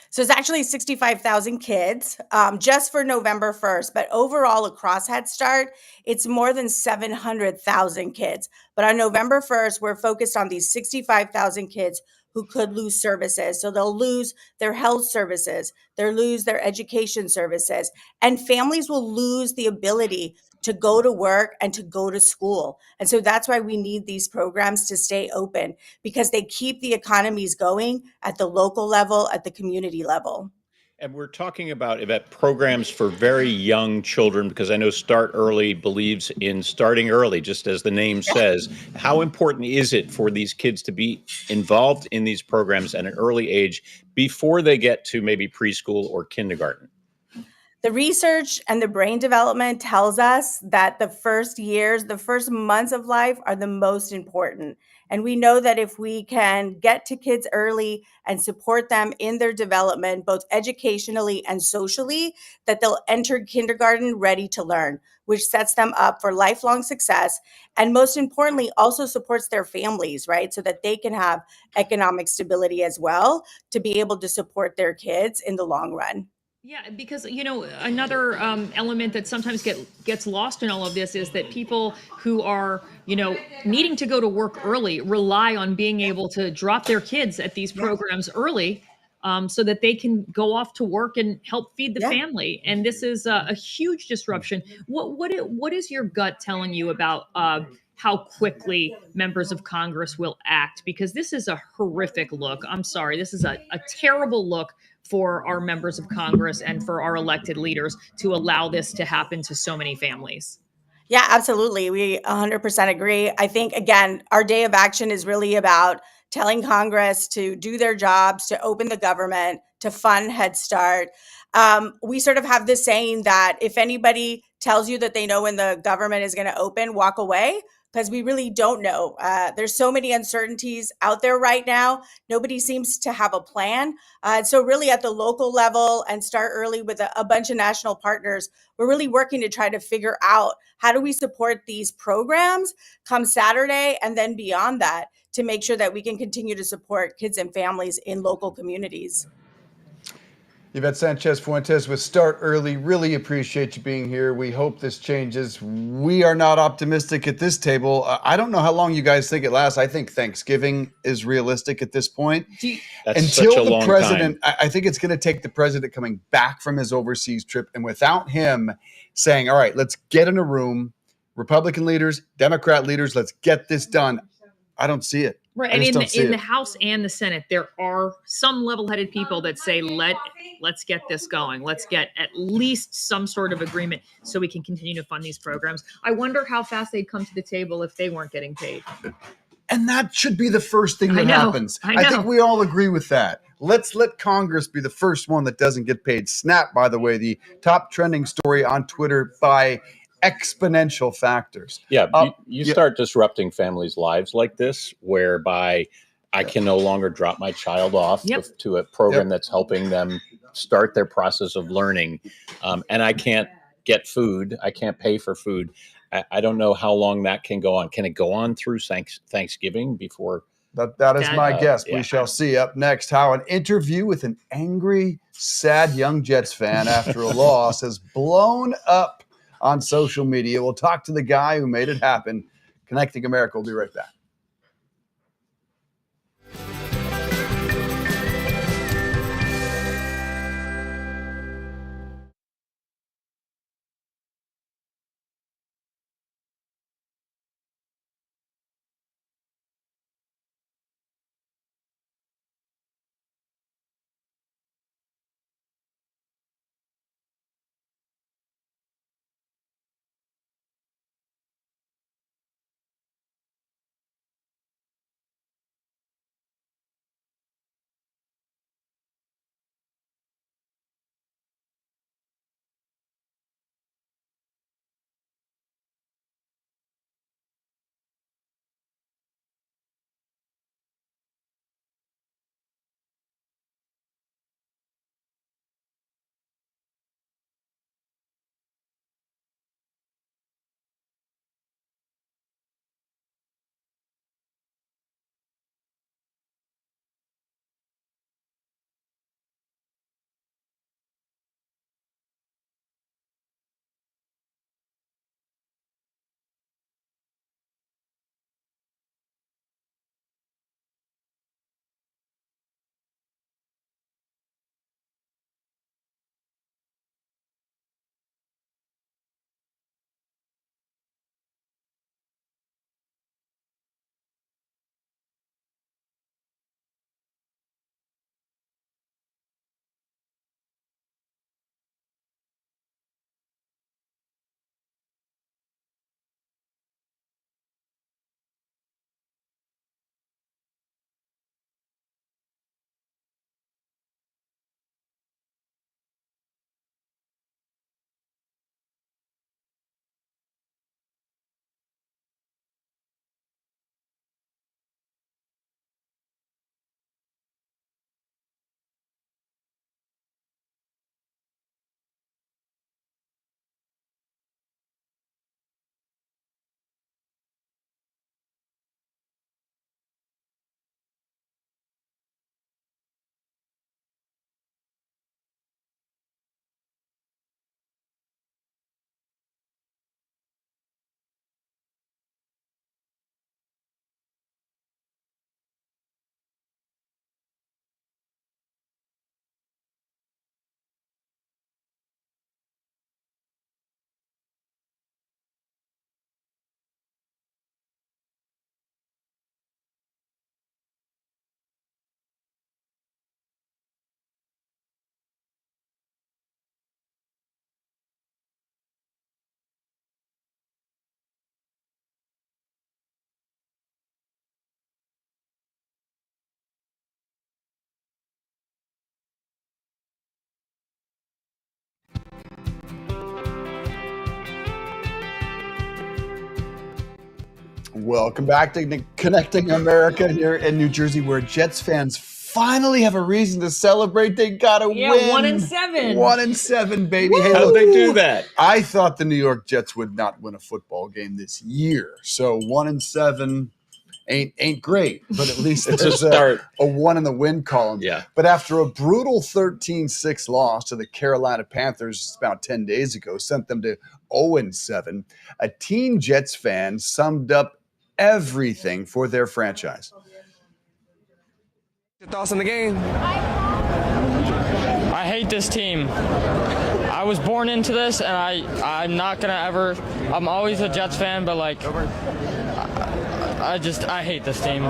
So it's actually 65,000 kids just for November 1st. But overall, across Head Start, it's more than 700,000 kids. But on November 1st, we're focused on these 65,000 kids who could lose services. So they'll lose their health services, they'll lose their education services, and families will lose the ability to go to work and to go to school. And so that's why we need these programs to stay open, because they keep the economies going at the local level, at the community level. And we're talking about programs for very young children, because I know Start Early believes in starting early, just as the name says. How important is it for these kids to be involved in these programs at an early age before they get to maybe preschool or kindergarten? The research and the brain development tells us that the first years, the first months of life are the most important. And we know that if we can get to kids early and support them in their development, both educationally and socially, that they'll enter kindergarten ready to learn, which sets them up for lifelong success. And most importantly, also supports their families, right? So that they can have economic stability as well to be able to support their kids in the long run. Yeah, because another element that sometimes gets lost in all of this is that people who are needing to go to work early rely on being able to drop their kids at these programs early, so that they can go off to work and help feed the Yeah. family. And this is a huge disruption. What is your gut telling you about how quickly members of Congress will act? Because this is a horrific look. I'm sorry, this is a terrible look for our members of Congress and for our elected leaders to allow this to happen to so many families. Yeah, absolutely. We 100% agree. I think, again, our day of action is really about telling Congress to do their jobs, to open the government, to fund Head Start. We sort of have this saying that if anybody tells you that they know when the government is going to open, walk away, because we really don't know. There's so many uncertainties out there right now. Nobody seems to have a plan. So really at the local level and start early with a bunch of national partners, we're really working to try to figure out how do we support these programs come Saturday and then beyond that to make sure that we can continue to support kids and families in local communities. Yvette Sanchez Fuentes with Start Early. Really appreciate you being here. We hope this changes. We are not optimistic at this table. I don't know how long you guys think it lasts. I think Thanksgiving is realistic at this point. That's Until such a the long president, time. I think it's going to take the president coming back from his overseas trip, and without him saying, all right, let's get in a room, Republican leaders, Democrat leaders, let's get this done. I don't see it. Right, I and just don't see in the it. House and the Senate, there are some level-headed people that say let's get this going. Let's get at least some sort of agreement so we can continue to fund these programs. I wonder how fast they'd come to the table if they weren't getting paid. And that should be the first thing that happens. I I think know. we all agree with that. Let's let Congress be the first one that doesn't get paid. Snap, by the way, the top trending story on Twitter by exponential factors. Yeah, you Yeah. start disrupting families' lives like this, whereby I can no longer drop my child off Yep. to a program Yep. that's helping them start their process of learning, and I can't get food. I can't pay for food. I don't know how long that can go on. Can it go on through Thanksgiving before? That is my guess. yeah. We shall see. Up next, how an interview with an angry, sad young Jets fan after a loss has blown up on social media. We'll talk to the guy who made it happen. Connecting America. We'll be right back. Welcome back to Connecting America here in New Jersey, where Jets fans finally have a reason to celebrate. They got a win. 1-7. 1-7, baby. Hey, How look, did they do that? I thought the New York Jets would not win a football game this year. So 1-7 ain't great, but at least It's a there's start. a one in the win column. Yeah. But after a brutal 13-6 loss to the Carolina Panthers about 10 days ago, sent them to 0-7, a teen Jets fan summed up everything for their franchise. Your thoughts on the game? I hate this team. I was born into this, and I'm not gonna ever. I'm always a Jets fan, but like, I hate this team.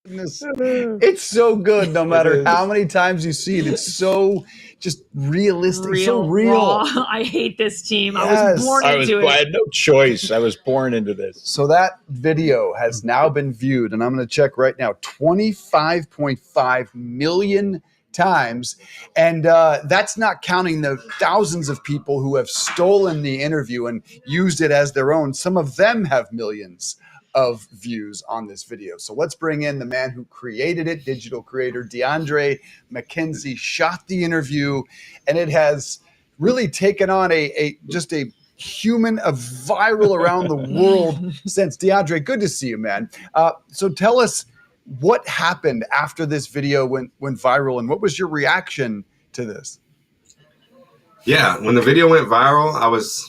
It's so good no matter how many times you see it. It's so just realistic, so real. Raw. I hate this team. I Yes. was born into I it. had no choice. I was born into this. So that video has now been viewed, and I'm going to check right now, 25.5 million times. And that's not counting the thousands of people who have stolen the interview and used it as their own. Some of them have millions of views on this video. So let's bring in the man who created it, digital creator DeAndre McKenzie shot the interview, and it has really taken on a human, a viral around the world since. DeAndre, good to see you, man. So tell us what happened after this video went viral, and what was your reaction to this? Yeah, when the video went viral, I was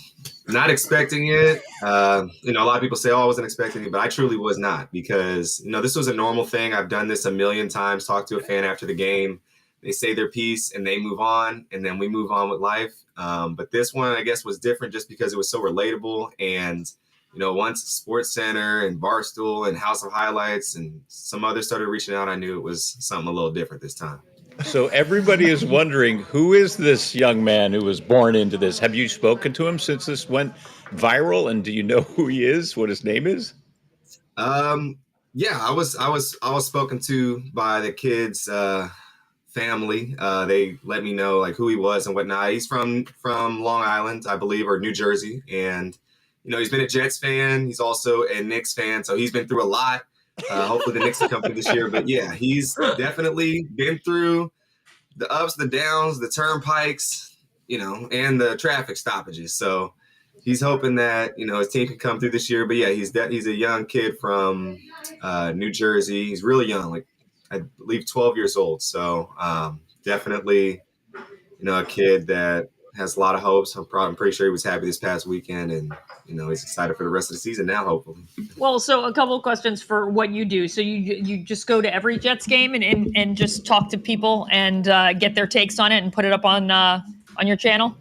not expecting it. A lot of people say, I wasn't expecting it, but I truly was not, because, this was a normal thing. I've done this a million times, talked to a fan after the game. They say their piece and they move on, and then we move on with life. But this one, I guess, was different just because it was so relatable. And, once SportsCenter and Barstool and House of Highlights and some others started reaching out, I knew it was something a little different this time. So everybody is wondering, who is this young man who was born into this? Have you spoken to him since this went viral? And do you know who he is, what his name is? Yeah, I was spoken to by the kid's family. They let me know like who he was and whatnot. He's from Long Island, I believe, or New Jersey. And, he's been a Jets fan. He's also a Knicks fan. So he's been through a lot. Hopefully the Knicks will come through this year. But yeah, he's definitely been through the ups, the downs, the turnpikes, and the traffic stoppages. So he's hoping that, his team can come through this year. But yeah, he's a young kid from New Jersey. He's really young, like I believe 12 years old. So definitely, a kid that has a lot of hopes. I'm pretty sure he was happy this past weekend, and he's excited for the rest of the season now, hopefully. Well, so a couple of questions for what you do. So you just go to every Jets game and just talk to people and get their takes on it and put it up on your channel?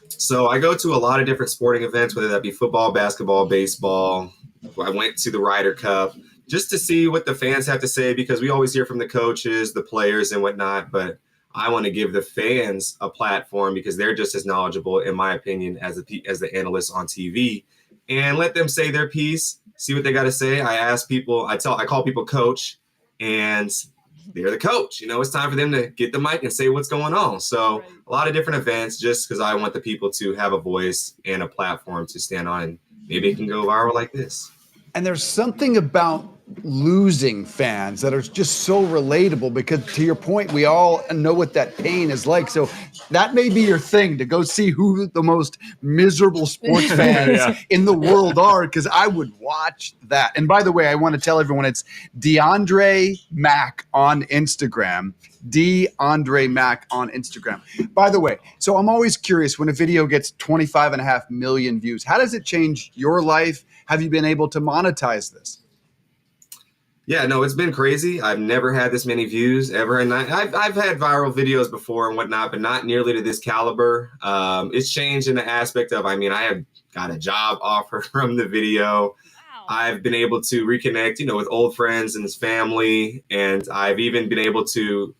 So I go to a lot of different sporting events, whether that be football, basketball, baseball. I went to the Ryder Cup just to see what the fans have to say, because we always hear from the coaches, the players, and whatnot. But I want to give the fans a platform because they're just as knowledgeable, in my opinion, as the analysts on TV, and let them say their piece, see what they got to say. I ask people, I call people coach, and they're the coach. It's time for them to get the mic and say what's going on. So a lot of different events, just because I want the people to have a voice and a platform to stand on, and maybe it can go viral like this. And there's something about losing fans that are just so relatable, because to your point, we all know what that pain is like. So that may be your thing, to go see who the most miserable sports fans in the world are, because I would watch that. And by the way, I want to tell everyone it's DeAndre Mack on Instagram. DeAndre Mack on Instagram. By the way, so I'm always curious, when a video gets 25.5 million views, how does it change your life? Have you been able to monetize this? Yeah, no, it's been crazy. I've never had this many views ever. And I've had viral videos before and whatnot, but not nearly to this caliber. It's changed in the aspect of, I have got a job offer from the video. Wow. I've been able to reconnect, with old friends and his family. And I've even been able to,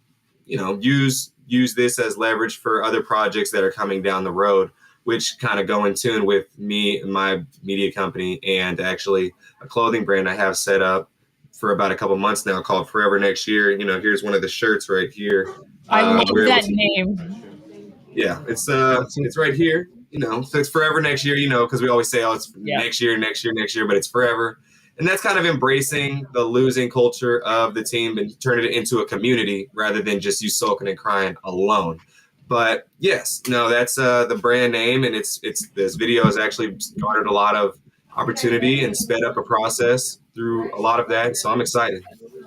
use this as leverage for other projects that are coming down the road, which kind of go in tune with me and my media company, and actually a clothing brand I have set up for about a couple months now called Forever Next Year. Here's one of the shirts right here. I love that name. Yeah, it's right here. So it's forever next year, because we always say, oh, it's Yeah. next year, but it's forever. And that's kind of embracing the losing culture of the team and turning it into a community rather than just you sulking and crying alone. But yes, no, that's the brand name, and it's this video has actually garnered a lot of opportunity and sped up a process through a lot of that. So I'm excited.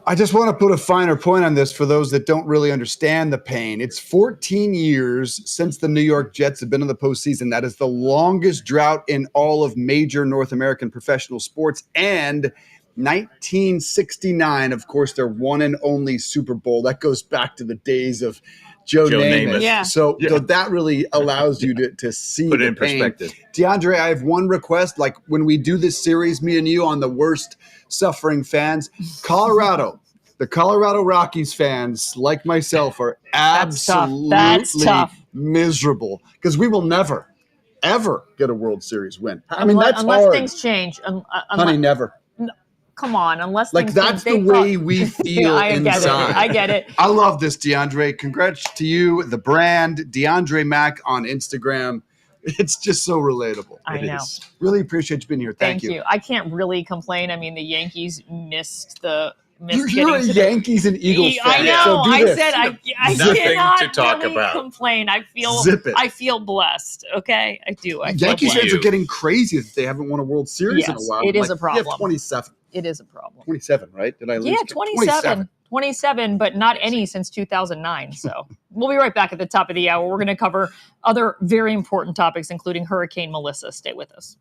I just want to put a finer point on this for those that don't really understand the pain. It's 14 years since the New York Jets have been in the postseason. That is the longest drought in all of major North American professional sports. And 1969, of course, their one and only Super Bowl. That goes back to the days of Joe Namath. Yeah. So that really allows you to see Put it the in pain. perspective. DeAndre, I have one request. Like when we do this series, me and you on the worst suffering fans, Colorado, the Colorado Rockies fans, like myself, are absolutely miserable because we will never, ever get a World Series win. I mean, that's unless hard. things change. Honey, never. Come on, unless Like things that's change, the way we feel I get inside. it. I get it. I love this, DeAndre. Congrats to you, the brand, DeAndre Mack on Instagram. It's just so relatable. I know. Really appreciate you being here. Thank you. I can't really complain. I mean, the Yankees missed You're getting a to Yankees and Eagles fan. I know. So do I this. said I Nothing cannot to talk really about. complain. Zip it. I feel blessed. Okay, I do. I feel Yankees blessed. fans are getting crazy that they haven't won a World Series in a Yes, while. it is a You problem. have 27. It is a problem. 27, right? Did I lose? Yeah, count? 27. 27, but not any since 2009. So we'll be right back at the top of the hour. We're going to cover other very important topics, including Hurricane Melissa. Stay with us.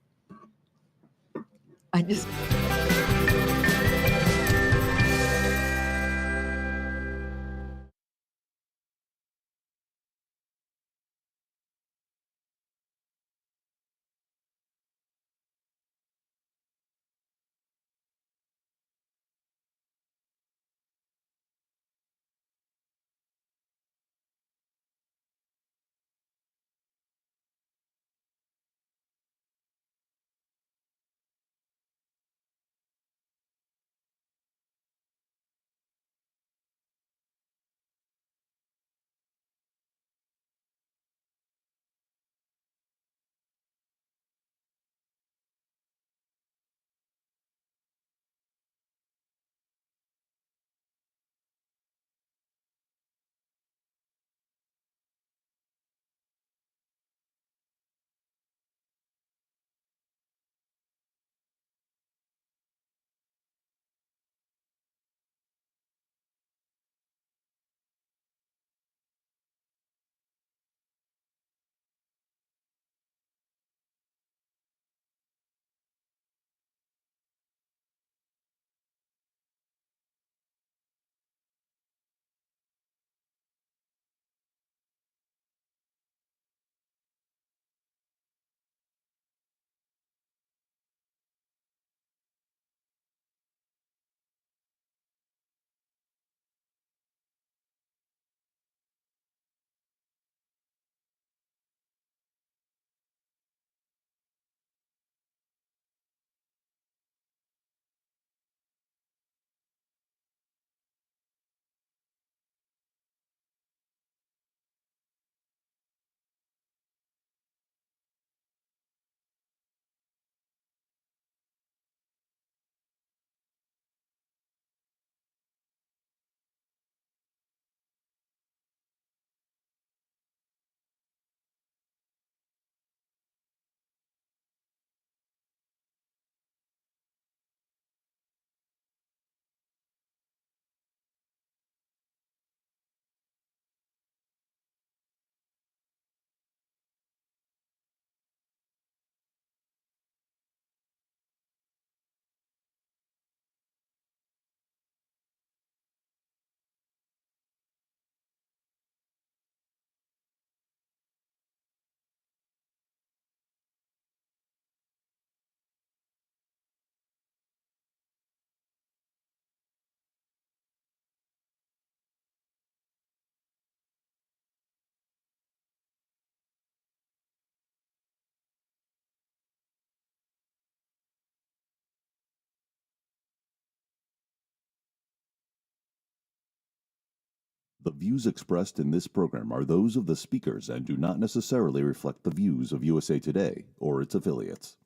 The views expressed in this program are those of the speakers and do not necessarily reflect the views of USA Today or its affiliates.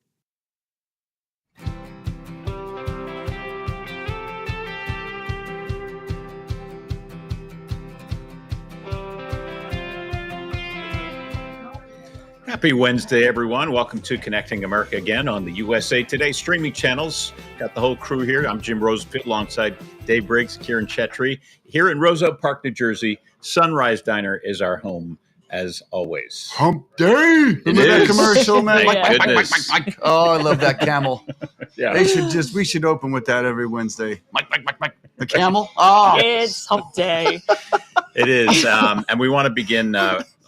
Happy Wednesday, everyone. Welcome to Connecting America again on the USA Today streaming channels. Got the whole crew here. I'm Jim Rosenfield alongside Dave Briggs, Kieran Chetry. Here in Rose Oak Park, New Jersey, Sunrise Diner is our home, as always. Hump day! Remember that commercial, man? Thank goodness. Mike. Oh, I love that camel. Yeah. We should open with that every Wednesday. Mike. The camel? Oh. It's hump day. It is. And we want to begin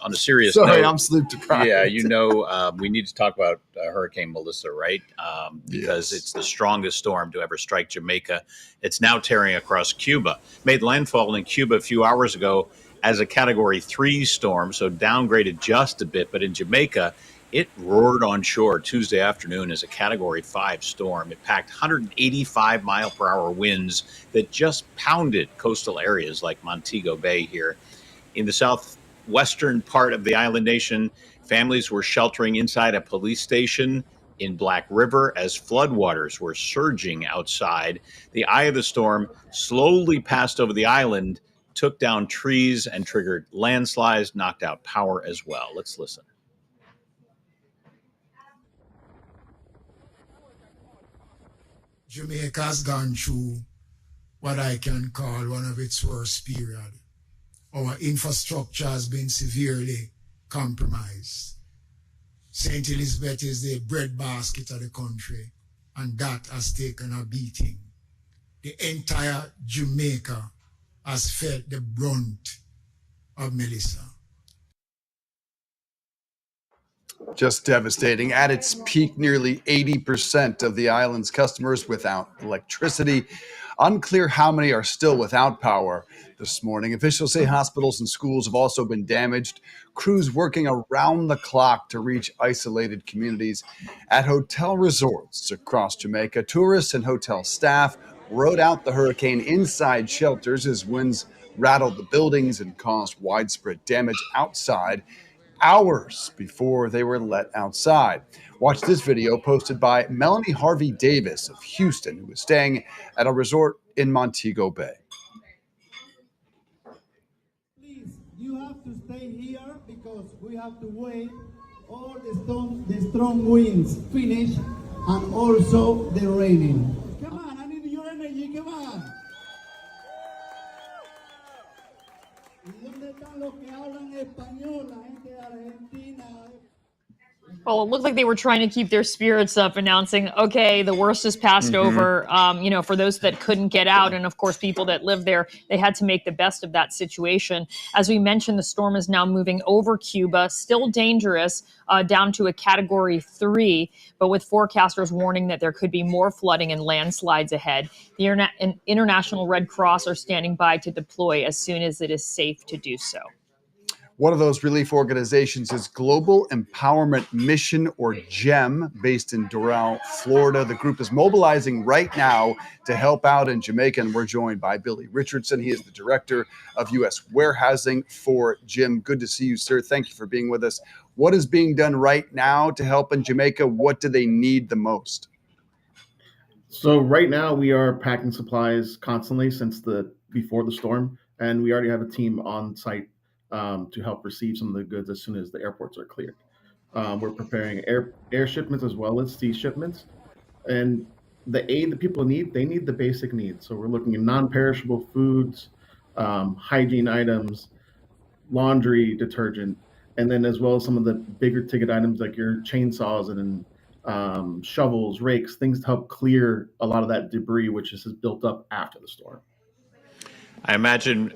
on a serious note. Sorry, I'm sleep deprived. Yeah, we need to talk about Hurricane Melissa, right? Because It's the strongest storm to ever strike Jamaica. It's now tearing across Cuba. Made landfall in Cuba a few hours ago as a Category 3 storm, so downgraded just a bit. But in Jamaica, it roared on shore Tuesday afternoon as a Category 5 storm. It packed 185-mile-per-hour winds that just pounded coastal areas like Montego Bay here. In the southwestern part of the island nation, families were sheltering inside a police station in Black River as floodwaters were surging outside. The eye of the storm slowly passed over the island, took down trees, and triggered landslides, knocked out power as well. Let's listen. Jamaica has gone through what I can call one of its worst periods. Our infrastructure has been severely compromised. St. Elizabeth is the breadbasket of the country, and that has taken a beating. The entire Jamaica has felt the brunt of Melissa. Just devastating. At its peak, nearly 80% of the island's customers without electricity. Unclear how many are still without power this morning. Officials say hospitals and schools have also been damaged. Crews working around the clock to reach isolated communities at hotel resorts across Jamaica. Tourists and hotel staff rode out the hurricane inside shelters as winds rattled the buildings and caused widespread damage outside hours before they were let outside. Watch this video posted by Melanie Harvey Davis of Houston, who was staying at a resort in Montego Bay. Please, you have to stay here because we have to wait all the strong winds finish and also the raining. Come on, I need your energy, come on. ¿Y dónde están los que hablan español? La gente de Argentina. Well, it looked like they were trying to keep their spirits up, announcing, okay, the worst is passed over, for those that couldn't get out. And of course, people that live there, they had to make the best of that situation. As we mentioned, the storm is now moving over Cuba, still dangerous, down to a Category 3, but with forecasters warning that there could be more flooding and landslides ahead. The International Red Cross are standing by to deploy as soon as it is safe to do so. One of those relief organizations is Global Empowerment Mission, or GEM, based in Doral, Florida. The group is mobilizing right now to help out in Jamaica, and we're joined by Billy Richardson. He is the director of U.S. warehousing for GEM. Good to see you, sir. Thank you for being with us. What is being done right now to help in Jamaica? What do they need the most? So right now we are packing supplies constantly before the storm, and we already have a team on site to help receive some of the goods as soon as the airports are cleared. We're preparing air shipments as well as sea shipments. And the aid that people need, they need the basic needs. So we're looking at non-perishable foods, hygiene items, laundry detergent, and then as well as some of the bigger ticket items like your chainsaws and shovels, rakes, things to help clear a lot of that debris which is built up after the storm. I imagine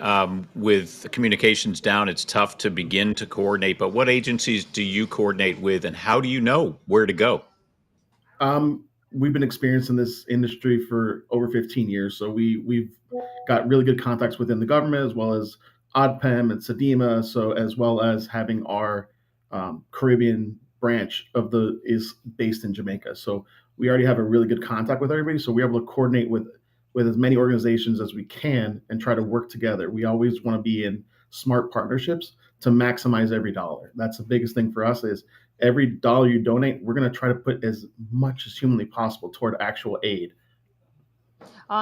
with the communications down, it's tough to begin to coordinate, but what agencies do you coordinate with and how do you know where to go? We've been experiencing this industry for over 15 years. So we've got really good contacts within the government as well as ODPEM and SEDEMA. So as well as having our Caribbean branch is based in Jamaica. So we already have a really good contact with everybody. So we're able to coordinate with with as many organizations as we can and try to work together. We always want to be in smart partnerships to maximize every dollar. That's the biggest thing for us is every dollar you donate, we're going to try to put as much as humanly possible toward actual aid.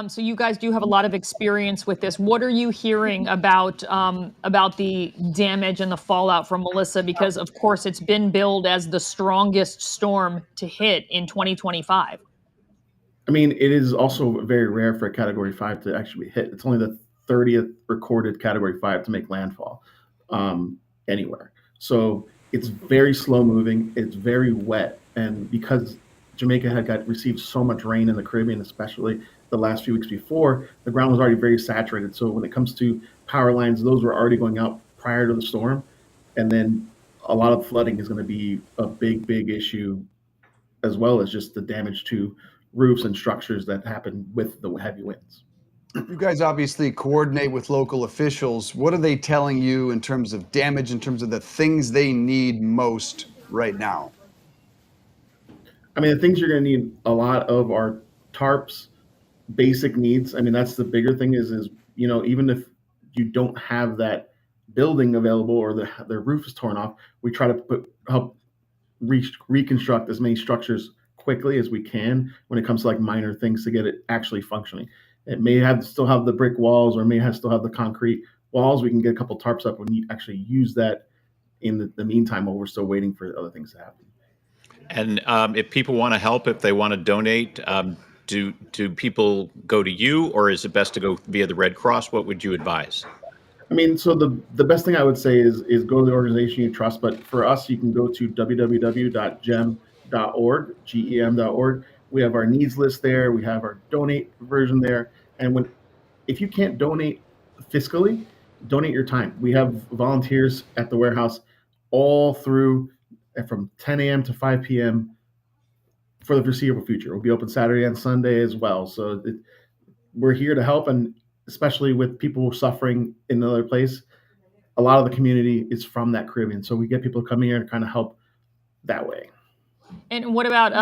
So you guys do have a lot of experience with this. What are you hearing about the damage and the fallout from Melissa? Because of course it's been billed as the strongest storm to hit in 2025. I mean, it is also very rare for a Category 5 to actually be hit. It's only the 30th recorded Category 5 to make landfall anywhere. So it's very slow moving. It's very wet, and because Jamaica had received so much rain in the Caribbean, especially the last few weeks before, the ground was already very saturated. So when it comes to power lines, those were already going out prior to the storm, and then a lot of flooding is going to be a big issue, as well as just the damage to roofs and structures that happen with the heavy winds. You guys obviously coordinate with local officials. What are they telling you in terms of damage, in terms of the things they need most right now? I mean, the things you're going to need a lot of are tarps, basic needs. I mean, that's the bigger thing is even if you don't have that building available or the roof is torn off, we try to help reconstruct as many structures quickly as we can when it comes to like minor things to get it actually functioning. It may still have the brick walls or still have the concrete walls. We can get a couple tarps up and actually use that in the meantime while we're still waiting for other things to happen. And if people want to help, if they want to donate, do people go to you, or is it best to go via the Red Cross? What would you advise? I mean, so the best thing I would say is go to the organization you trust. But for us, you can go to www.gem.org, GEM.org. We have our needs list there. We have our donate version there. And if you can't donate fiscally, donate your time. We have volunteers at the warehouse all through from 10 a.m. to 5 p.m. for the foreseeable future. We'll be open Saturday and Sunday as well. So we're here to help, and especially with people suffering in another place, a lot of the community is from that Caribbean. So we get people coming here to kind of help that way. And what about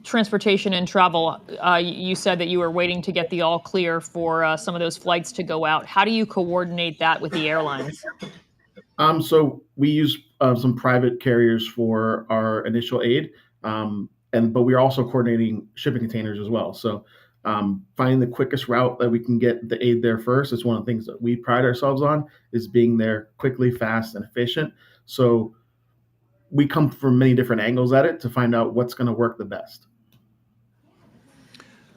transportation and travel? You said that you were waiting to get the all clear for some of those flights to go out. How do you coordinate that with the airlines? So we use some private carriers for our initial aid, but we are also coordinating shipping containers as well. So finding the quickest route that we can get the aid there first is one of the things that we pride ourselves on, is being there quickly, fast, and efficient. So we come from many different angles at it to find out what's going to work the best.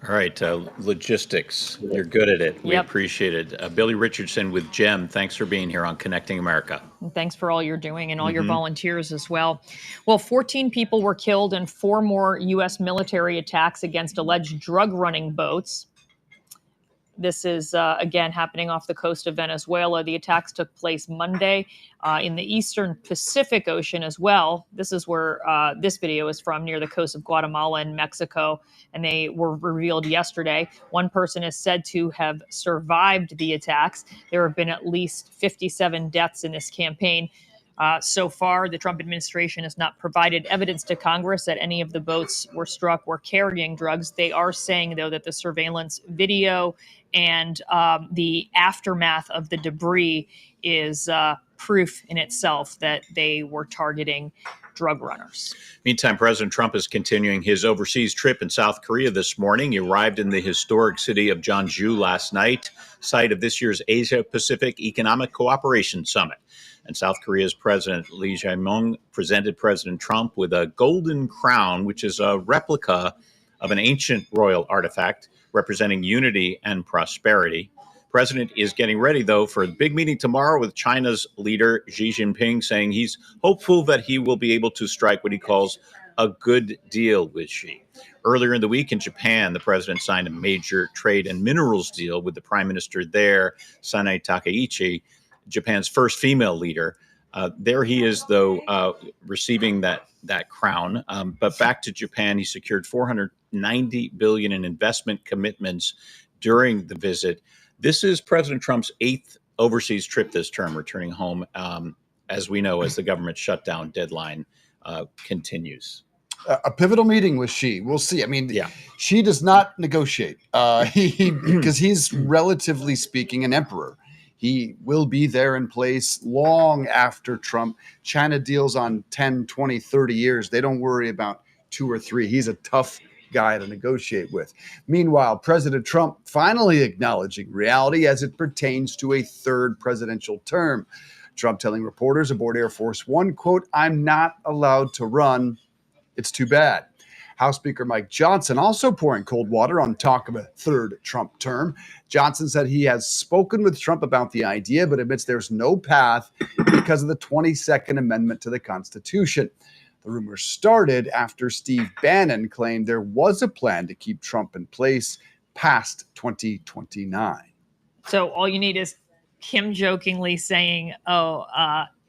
All right, logistics. You're good at it. We appreciate it. Billy Richardson with GEM, thanks for being here on Connecting America. And thanks for all you're doing and all your volunteers as well. Well, 14 people were killed and 4 more U.S. military attacks against alleged drug-running boats. This is, again, happening off the coast of Venezuela. The attacks took place Monday in the eastern Pacific Ocean as well. This is where this video is from, near the coast of Guatemala and Mexico, and they were revealed yesterday. One person is said to have survived the attacks. There have been at least 57 deaths in this campaign. So far, the Trump administration has not provided evidence to Congress that any of the boats were struck were carrying drugs. They are saying, though, that the surveillance video and the aftermath of the debris is proof in itself that they were targeting drug runners. Meantime, President Trump is continuing his overseas trip in South Korea this morning. He arrived in the historic city of Jeonju last night, site of this year's Asia-Pacific Economic Cooperation Summit. And South Korea's President Lee Jae-myung presented President Trump with a golden crown, which is a replica of an ancient royal artifact representing unity and prosperity. President is getting ready, though, for a big meeting tomorrow with China's leader, Xi Jinping, saying he's hopeful that he will be able to strike what he calls a good deal with Xi. Earlier in the week in Japan, the president signed a major trade and minerals deal with the prime minister there, Sanae Takaichi, Japan's first female leader. There he is, though, receiving that crown. But back to Japan, he secured $490 billion in investment commitments during the visit. This is President Trump's 8th overseas trip this term, returning home, as we know, as the government shutdown deadline continues. a pivotal meeting with Xi. We'll see. I mean, Yeah. Xi does not negotiate because he's relatively speaking an emperor. He will be there in place long after Trump. China deals on 10, 20, 30 years. They don't worry about 2 or 3. He's a tough guy to negotiate with. Meanwhile, President Trump finally acknowledging reality as it pertains to a third presidential term. Trump telling reporters aboard Air Force One, quote, "I'm not allowed to run. It's too bad." House Speaker Mike Johnson also pouring cold water on talk of a third Trump term. Johnson said he has spoken with Trump about the idea, but admits there's no path because of the 22nd Amendment to the Constitution. The rumors started after Steve Bannon claimed there was a plan to keep Trump in place past 2029. So all you need is him jokingly saying,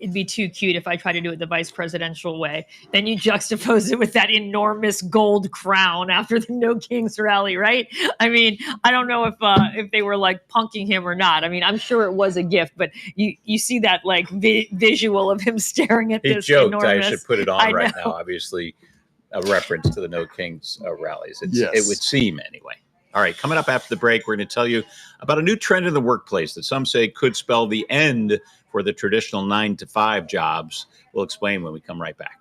it'd be too cute if I try to do it the vice presidential way. Then you juxtapose it with that enormous gold crown after the No Kings rally, right? I mean, I don't know if they were like punking him or not. I mean, I'm sure it was a gift, but you see that like visual of him staring at He this joked, enormous. I should put it on right now, obviously a reference to the No Kings rallies. It would seem anyway. All right, coming up after the break, we're going to tell you about a new trend in the workplace that some say could spell the end for the traditional 9-to-5 jobs. We'll explain when we come right back.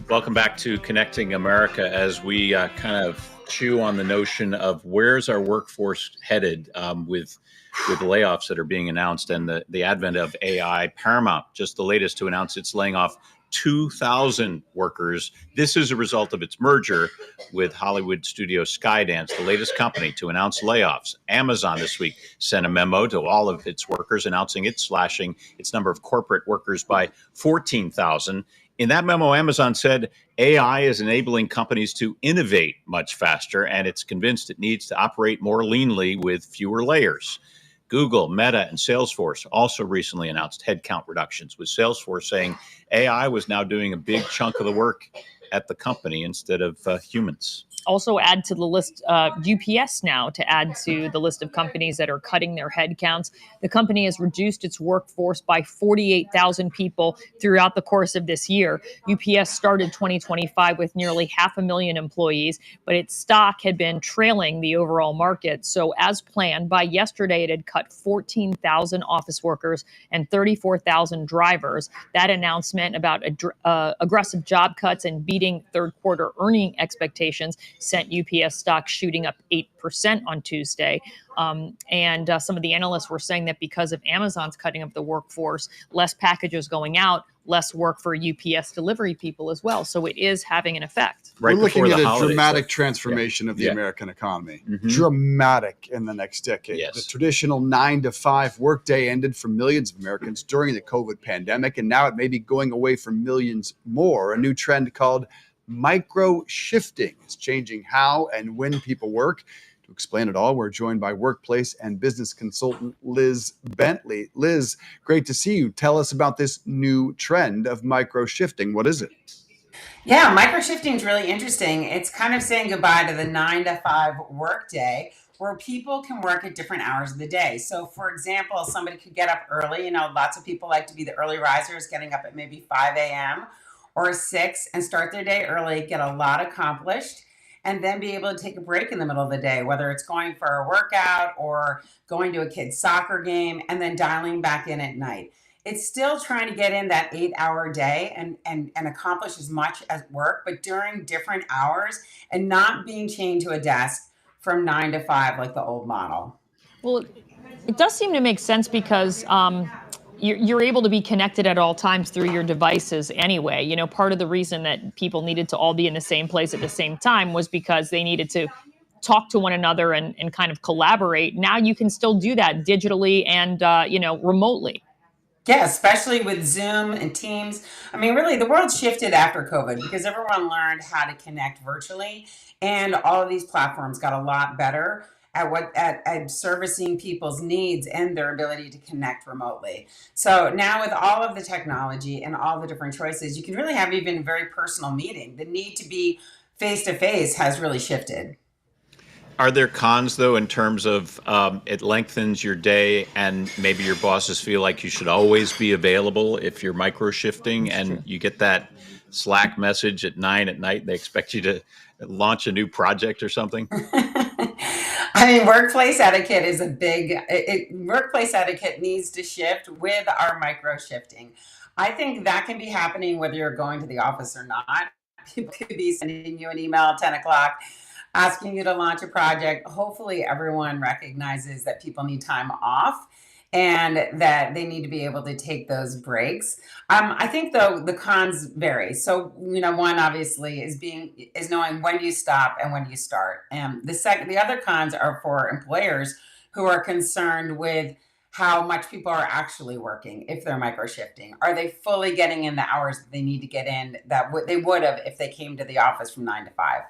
Welcome back to Connecting America as we kind of chew on the notion of where's our workforce headed with layoffs that are being announced and the advent of AI. Paramount, just the latest to announce it's laying off 2,000 workers. This is a result of its merger with Hollywood studio Skydance, the latest company to announce layoffs. Amazon this week sent a memo to all of its workers announcing it's slashing its number of corporate workers by 14,000. In that memo, Amazon said AI is enabling companies to innovate much faster, and it's convinced it needs to operate more leanly with fewer layers. Google, Meta, and Salesforce also recently announced headcount reductions, with Salesforce saying AI was now doing a big chunk of the work at the company instead of humans. Also add to the list UPS now to add to the list of companies that are cutting their headcounts. The company has reduced its workforce by 48,000 people throughout the course of this year. UPS started 2025 with nearly 500,000 employees, but its stock had been trailing the overall market. So as planned, by yesterday, it had cut 14,000 office workers and 34,000 drivers. That announcement about aggressive job cuts and beating third quarter earning expectations sent UPS stock shooting up 8% on Tuesday. And some of the analysts were saying that because of Amazon's cutting of the workforce, less packages going out, less work for UPS delivery people as well. So it is having an effect. We're looking at a dramatic transformation of the American economy. Dramatic in the next decade. Yes. The traditional 9-to-5 workday ended for millions of Americans during the COVID pandemic, and now it may be going away for millions more. A new trend called micro shifting is changing how and when people work. To explain it all, we're joined by workplace and business consultant Liz Bentley. Liz, great to see you. Tell us about this new trend of micro shifting. What is it? Yeah, micro shifting is really interesting. It's kind of saying goodbye to the 9-to-5 workday, where people can work at different hours of the day. So, for example, somebody could get up early. Lots of people like to be the early risers, getting up at maybe 5 a.m. or 6 and start their day early, get a lot accomplished, and then be able to take a break in the middle of the day, whether it's going for a workout or going to a kid's soccer game and then dialing back in at night. It's still trying to get in that 8-hour day and accomplish as much as work, but during different hours and not being chained to a desk from 9 to 5 like the old model. Well, it does seem to make sense because you're able to be connected at all times through your devices anyway. Part of the reason that people needed to all be in the same place at the same time was because they needed to talk to one another and kind of collaborate. Now you can still do that digitally and, remotely. Yeah, especially with Zoom and Teams. I mean, really, the world shifted after COVID because everyone learned how to connect virtually, and all of these platforms got a lot better at servicing people's needs and their ability to connect remotely. So now with all of the technology and all the different choices, you can really have even a very personal meeting. The need to be face to face has really shifted. Are there cons, though, in terms of it lengthens your day and maybe your bosses feel like you should always be available if you're micro shifting and you get that Slack message at 9 at night, they expect you to launch a new project or something? I mean, workplace etiquette is workplace etiquette needs to shift with our micro shifting. I think that can be happening whether you're going to the office or not. People could be sending you an email at 10 o'clock asking you to launch a project. Hopefully everyone recognizes that people need time off and that they need to be able to take those breaks. I think though the cons vary. So, one obviously is knowing when you stop and when you start. And the other cons are for employers who are concerned with how much people are actually working if they're micro shifting. Are they fully getting in the hours that they need to get in that they would have if they came to the office from 9 to 5?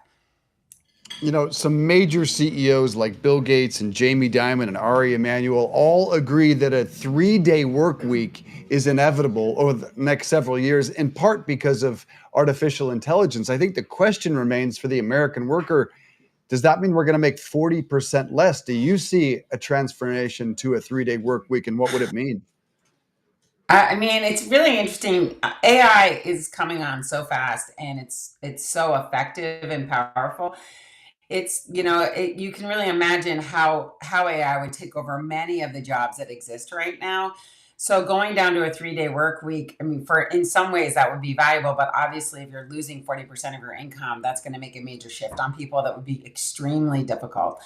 Some major CEOs like Bill Gates and Jamie Dimon and Ari Emanuel all agree that a 3-day work week is inevitable over the next several years, in part because of artificial intelligence. I think the question remains for the American worker, does that mean we're going to make 40% less? Do you see a transformation to a 3-day work week, and what would it mean? I mean, it's really interesting. AI is coming on so fast, and it's so effective and powerful. It's, you can really imagine how AI would take over many of the jobs that exist right now. So going down to a 3-day work week, I mean, in some ways that would be valuable, but obviously if you're losing 40% of your income, that's going to make a major shift on people. That would be extremely difficult.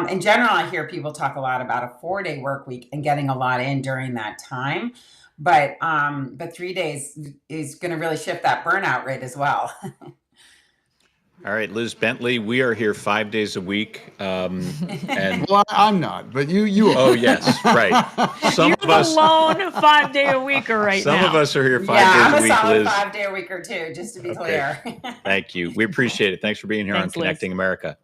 In general, I hear people talk a lot about a 4-day work week and getting a lot in during that time. But 3 days is going to really shift that burnout rate as well. All right, Liz Bentley, we are here 5 days a week. And well, I'm not, but you are. Oh, yes, right. Some You're of us, the lone 5-day-a-weeker right some now. of us are here 5 I'm days a a week, solid Liz. 5-day-a-weeker too, just to be clear. Thank you. We appreciate it. Thanks for being here Thanks, on Connecting America.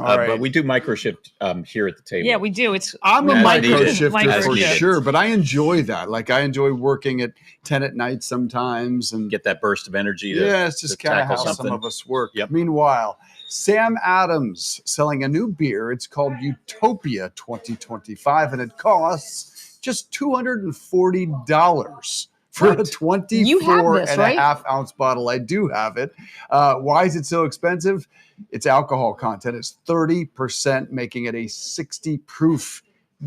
All right. But we do microshift here at the table. Yeah, we do. I'm a As micro needed. shifter As for needed. sure, but I enjoy that. Like I enjoy working at 10 at night sometimes and get that burst of energy. Yeah, it's just kind of how something. some of us work. Yep. Meanwhile, Sam Adams selling a new beer. It's called Utopia 2025, and it costs just $240 for a 24 this, and right? a half ounce bottle. I do have it. Why is it so expensive? Its alcohol content is 30%, making it a 60 proof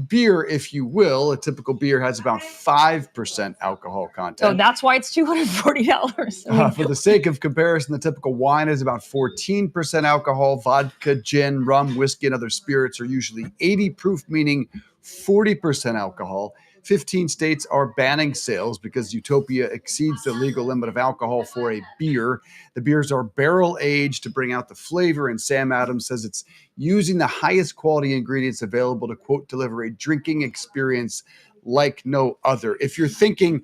beer, if you will. A typical beer has about 5% alcohol content. So that's why it's $240. For the sake of comparison, the typical wine is about 14% alcohol. Vodka, gin, rum, whiskey, and other spirits are usually 80 proof, meaning 40% alcohol. 15 states are banning sales because Utopia exceeds the legal limit of alcohol for a beer. The beers are barrel aged to bring out the flavor, and Sam Adams says it's using the highest quality ingredients available to, quote, deliver a drinking experience like no other. If you're thinking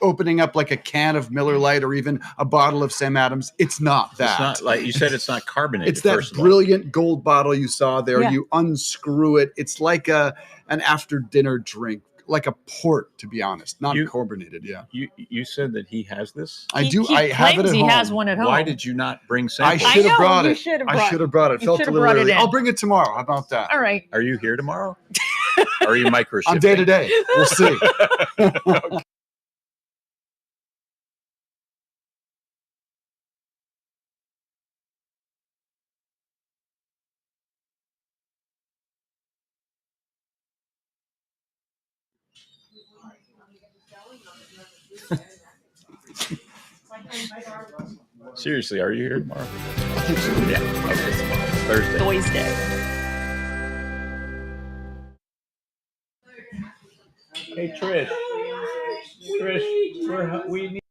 opening up like a can of Miller Lite or even a bottle of Sam Adams, it's not that. It's not like you said. It's not carbonated. It's that brilliant gold bottle you saw there. Yeah. You unscrew it. It's like an after dinner drink, like a port, to be honest, not carbonated. Yeah. You said that he has this. I do. He I have it claims at he home. has one at home. Why did you not bring I samples? should have brought you it. should have I brought- should have brought it. you Felt should a have little brought it early. in. I'll bring it tomorrow. How about that? All right. Are you here tomorrow? Are you micro I'm day to day. We'll see. Seriously, are you here tomorrow? Yeah. Okay. Thursday. Thursday. Hey, Trish. Trish, we need.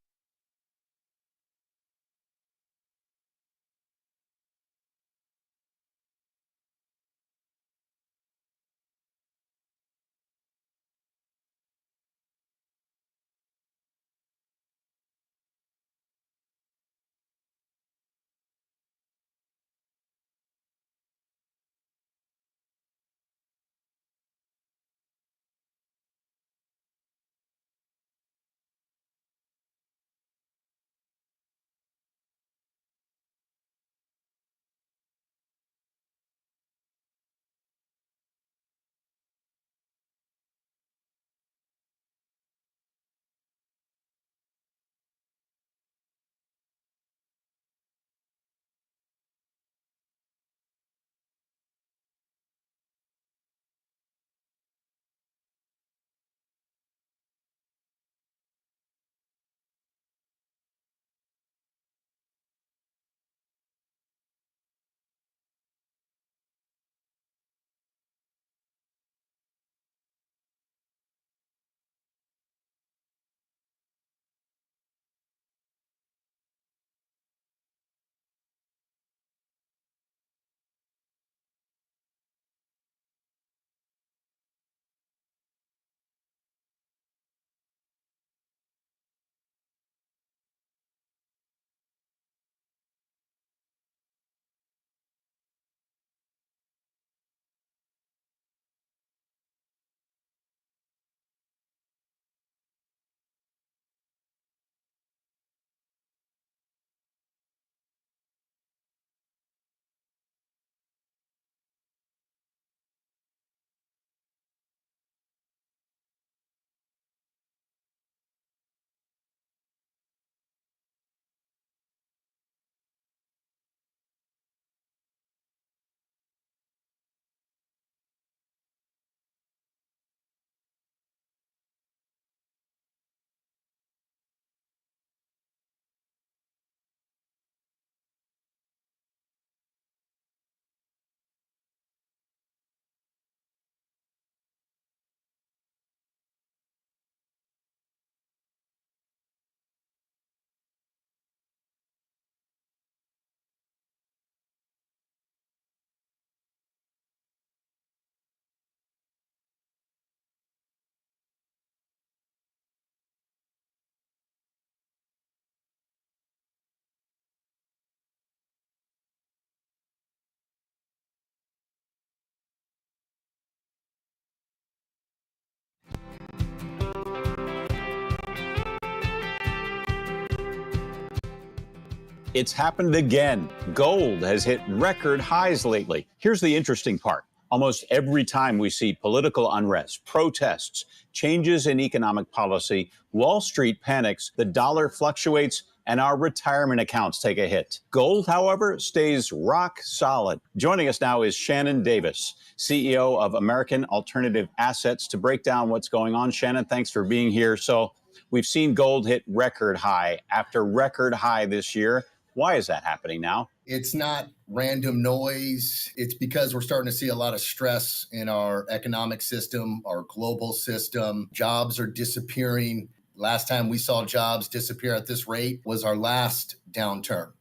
It's happened again. Gold has hit record highs lately. Here's the interesting part. Almost every time we see political unrest, protests, changes in economic policy, Wall Street panics, the dollar fluctuates, and our retirement accounts take a hit. Gold, however, stays rock solid. Joining us now is Shannon Davis, CEO of American Alternative Assets, to break down what's going on. Shannon, thanks for being here. So we've seen gold hit record high after record high this year. Why is that happening now? It's not random noise. It's because we're starting to see a lot of stress in our economic system, our global system. Jobs are disappearing. Last time we saw jobs disappear at this rate was our last downturn,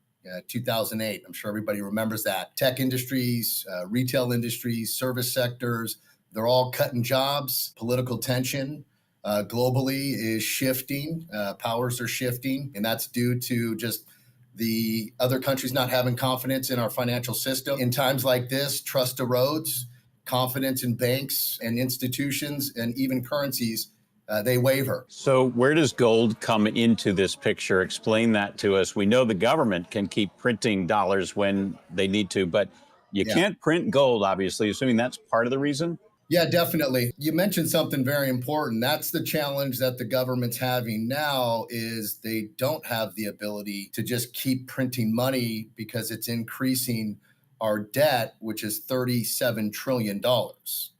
2008. I'm sure everybody remembers that. Tech industries, retail industries, service sectors, they're all cutting jobs. Political tension globally is shifting. Powers are shifting, and that's due to just the other countries not having confidence in our financial system. In times like this, trust erodes, confidence in banks and institutions and even currencies, they waver. So where does gold come into this picture? Explain that to us. We know the government can keep printing dollars when they need to, but you can't print gold, obviously, assuming that's part of the reason. Yeah, definitely. You mentioned something very important. That's the challenge that the government's having now is they don't have the ability to just keep printing money because it's increasing our debt, which is $37 trillion,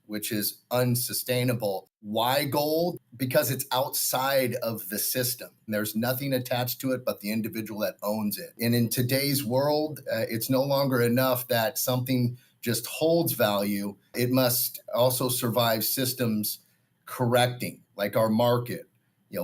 which is unsustainable. Why gold? Because it's outside of the system. There's nothing attached to it but the individual that owns it. And in today's world, it's no longer enough that something just holds value. It must also survive systems correcting, like our market,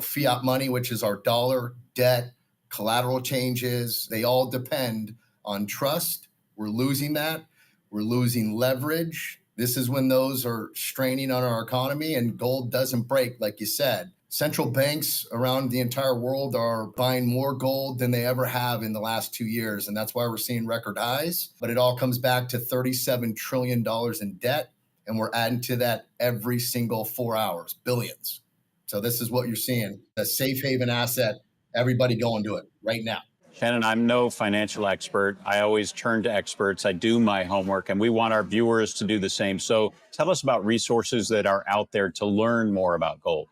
fiat money, which is our dollar, debt, collateral changes. They all depend on trust. We're losing that. We're losing leverage. This is when those are straining on our economy, and gold doesn't break, like you said. Central banks around the entire world are buying more gold than they ever have in the last 2 years. And that's why we're seeing record highs. But it all comes back to $37 trillion in debt. And we're adding to that every single 4 hours, billions. So this is what you're seeing, a safe haven asset, everybody going to it right now. Shannon, I'm no financial expert. I always turn to experts. I do my homework, and we want our viewers to do the same. So tell us about resources that are out there to learn more about gold.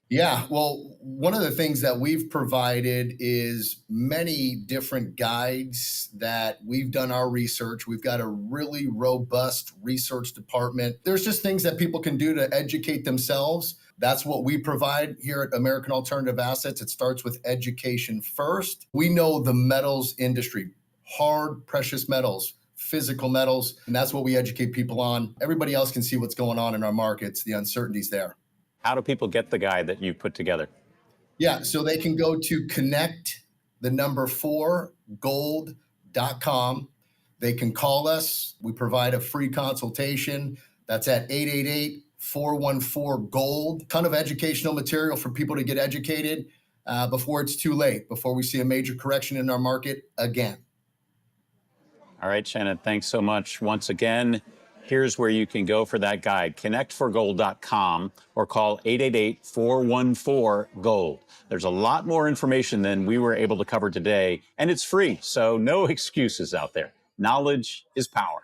Yeah, well, one of the things that we've provided is many different guides that we've done our research. We've got a really robust research department. There's just things that people can do to educate themselves. That's what we provide here at American Alternative Assets. It starts with education first. We know the metals industry, hard, precious metals, physical metals, and that's what we educate people on. Everybody else can see what's going on in our markets, the uncertainties there. How do people get the guide that you put together? Yeah, so they can go to connect4gold.com. They can call us. We provide a free consultation. That's at 888-414-GOLD. Ton of educational material for people to get educated before it's too late, before we see a major correction in our market again. All right, Shannon, thanks so much. Once again, here's where you can go for that guide, connect4gold.com, or call 888-414-GOLD. There's a lot more information than we were able to cover today, and it's free, so no excuses out there. Knowledge is power.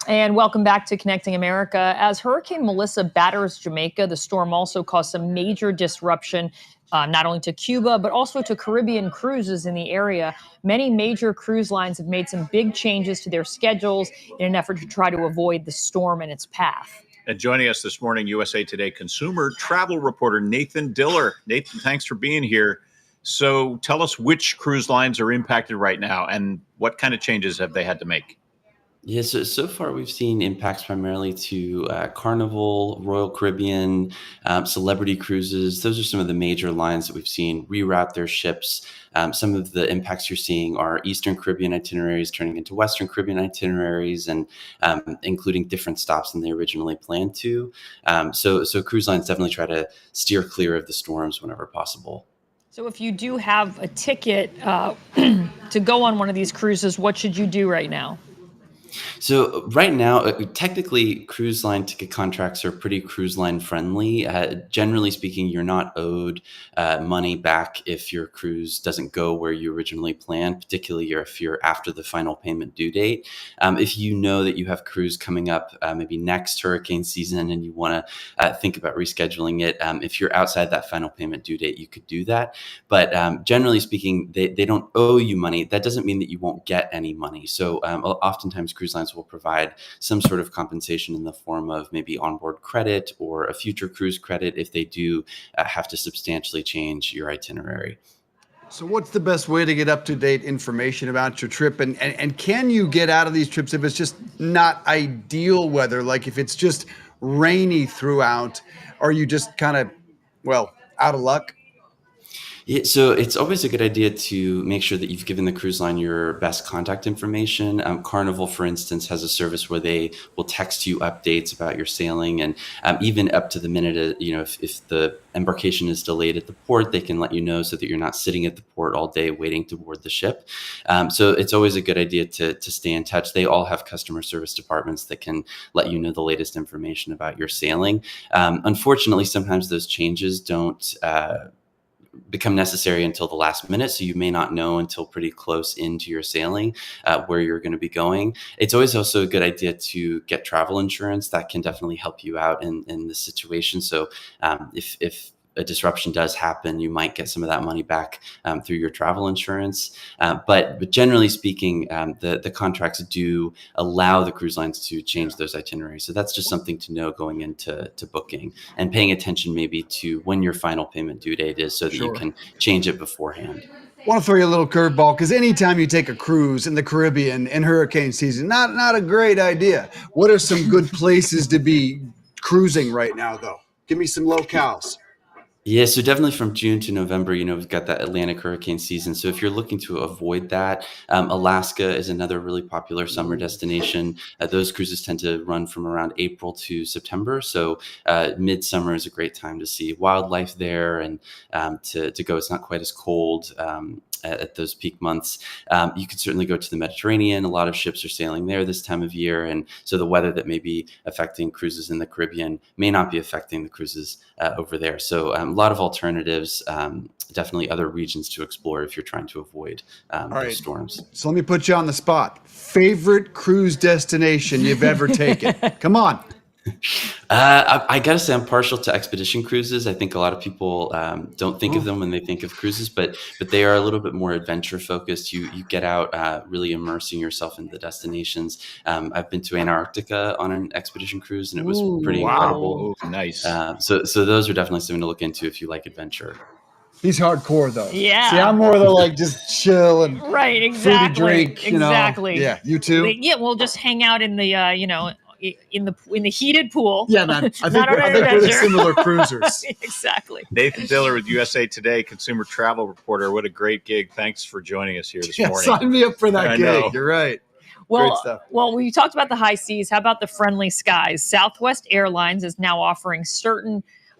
And welcome back to Connecting America. As Hurricane Melissa batters Jamaica, the storm also caused some major disruption, not only to Cuba, but also to Caribbean cruises in the area. Many major cruise lines have made some big changes to their schedules in an effort to try to avoid the storm in its path. And joining us this morning, USA Today consumer travel reporter Nathan Diller. Nathan, thanks for being here. So tell us which cruise lines are impacted right now and what kind of changes have they had to make? Yeah, so far we've seen impacts primarily to Carnival, Royal Caribbean, Celebrity Cruises. Those are some of the major lines that we've seen reroute their ships. Some of the impacts you're seeing are Eastern Caribbean itineraries turning into Western Caribbean itineraries, and including different stops than they originally planned to. So cruise lines definitely try to steer clear of the storms whenever possible. So if you do have a ticket to go on one of these cruises, what should you do right now? So right now, technically, cruise line ticket contracts are pretty cruise line friendly. Generally speaking, you're not owed money back if your cruise doesn't go where you originally planned, particularly if you're after the final payment due date. If you know that you have cruise coming up maybe next hurricane season and you want to think about rescheduling it, if you're outside that final payment due date, you could do that. But generally speaking, they don't owe you money. That doesn't mean that you won't get any money. So oftentimes cruise lines will provide some sort of compensation in the form of maybe onboard credit or a future cruise credit if they do have to substantially change your itinerary. So what's the best way to get up-to-date information about your trip? And can you get out of these trips if it's just not ideal weather? Like if it's just rainy throughout, are you just kind of, well, out of luck? Yeah, so it's always a good idea to make sure that you've given the cruise line your best contact information. Carnival, for instance, has a service where they will text you updates about your sailing, and even up to the minute, if the embarkation is delayed at the port, they can let you know so that you're not sitting at the port all day waiting to board the ship. So it's always a good idea to stay in touch. They all have customer service departments that can let you know the latest information about your sailing. Unfortunately, sometimes those changes don't become necessary until the last minute. So you may not know until pretty close into your sailing where you're going to be going. It's always also a good idea to get travel insurance. That can definitely help you out in this situation. So if a disruption does happen, you might get some of that money back through your travel insurance. But generally speaking, the contracts do allow the cruise lines to change those itineraries. So that's just something to know going into booking and paying attention maybe to when your final payment due date is so that you can change it beforehand. I want to throw you a little curveball because anytime you take a cruise in the Caribbean in hurricane season, not a great idea. What are some good places to be cruising right now, though? Give me some locales. Yeah, so definitely from June to November, we've got that Atlantic hurricane season. So if you're looking to avoid that, Alaska is another really popular summer destination. Those cruises tend to run from around April to September. So midsummer is a great time to see wildlife there and to go. It's not quite as cold at those peak months. You could certainly go to the Mediterranean. A lot of ships are sailing there this time of year. And so the weather that may be affecting cruises in the Caribbean may not be affecting the cruises over there. So a lot of alternatives, definitely other regions to explore if you're trying to avoid those storms. So let me put you on the spot. Favorite cruise destination you've ever taken? Come on. I gotta say I'm partial to expedition cruises. I think a lot of people don't think of them when they think of cruises, but they are a little bit more adventure focused. You get out really immersing yourself in the destinations. I've been to Antarctica on an expedition cruise, and it was pretty incredible. Nice. So those are definitely something to look into if you like adventure. He's hardcore though. Yeah. See, I'm more the like just chill and Right, exactly. fruity drink. Exactly. Yeah, you too. Yeah, we'll just hang out in the in the heated pool. Yeah, man. I think we're the similar cruisers. Exactly. Nathan Diller with USA Today, consumer travel reporter. What a great gig. Thanks for joining us here this morning. Sign me up for that I gig. know. You're right. Well, Great stuff. well, we talked about the high seas. How about the friendly skies? Southwest Airlines is now offering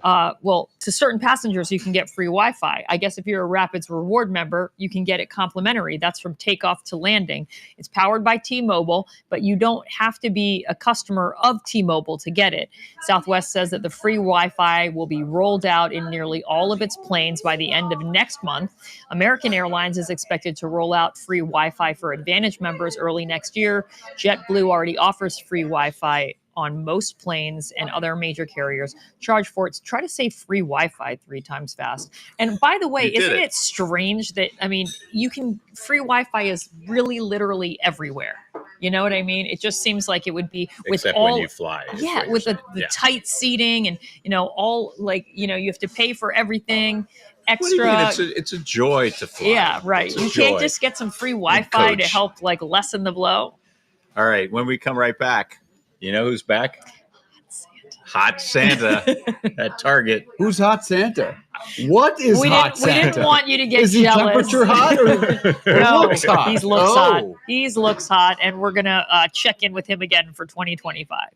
to certain passengers, you can get free Wi-Fi. I guess if you're a Rapids Reward member, you can get it complimentary. That's from takeoff to landing. It's powered by T-Mobile, but you don't have to be a customer of T-Mobile to get it. Southwest says that the free Wi-Fi will be rolled out in nearly all of its planes by the end of next month. American Airlines is expected to roll out free Wi-Fi for Advantage members early next year. JetBlue already offers free Wi-Fi on most planes, and other major carriers charge for it. Try to say free Wi-Fi 3 times fast. And by the way, isn't it strange that, free Wi-Fi is really literally everywhere. You know what I mean? It just seems like it would be with Except all, when you fly. yeah, with the tight seating and, you have to pay for everything extra. What do you mean? It's a joy to fly. Yeah, right. You can't just get some free Wi-Fi to help lessen the blow. All right. When we come right back, you know who's back? Hot Santa at Target. Who's Hot Santa? What is Hot Santa? We didn't want you to get jealous. Is he temperature hot or no, looks hot? He looks hot. He looks hot, and we're going to check in with him again for 2025.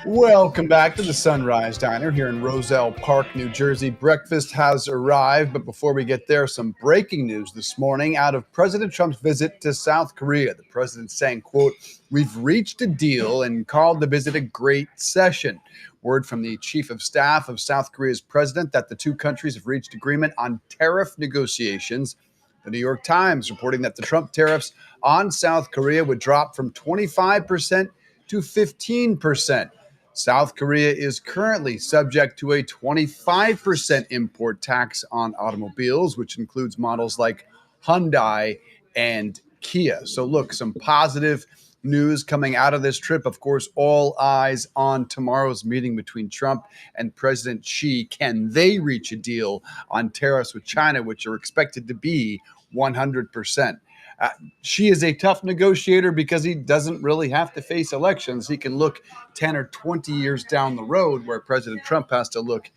Welcome back to the Sunrise Diner here in Roselle Park, New Jersey. Breakfast has arrived, but before we get there, some breaking news this morning out of President Trump's visit to South Korea. The president saying, quote, "We've reached a deal," and called the visit a great session. Word from the chief of staff of South Korea's president that the two countries have reached agreement on tariff negotiations. The New York Times reporting that the Trump tariffs on South Korea would drop from 25% to 15%. South Korea is currently subject to a 25% import tax on automobiles, which includes models like Hyundai and Kia. So look, some positive news coming out of this trip. Of course, all eyes on tomorrow's meeting between Trump and President Xi. Can they reach a deal on tariffs with China, which are expected to be 100%? Xi is a tough negotiator because he doesn't really have to face elections. He can look 10 or 20 years down the road, where President Trump has to look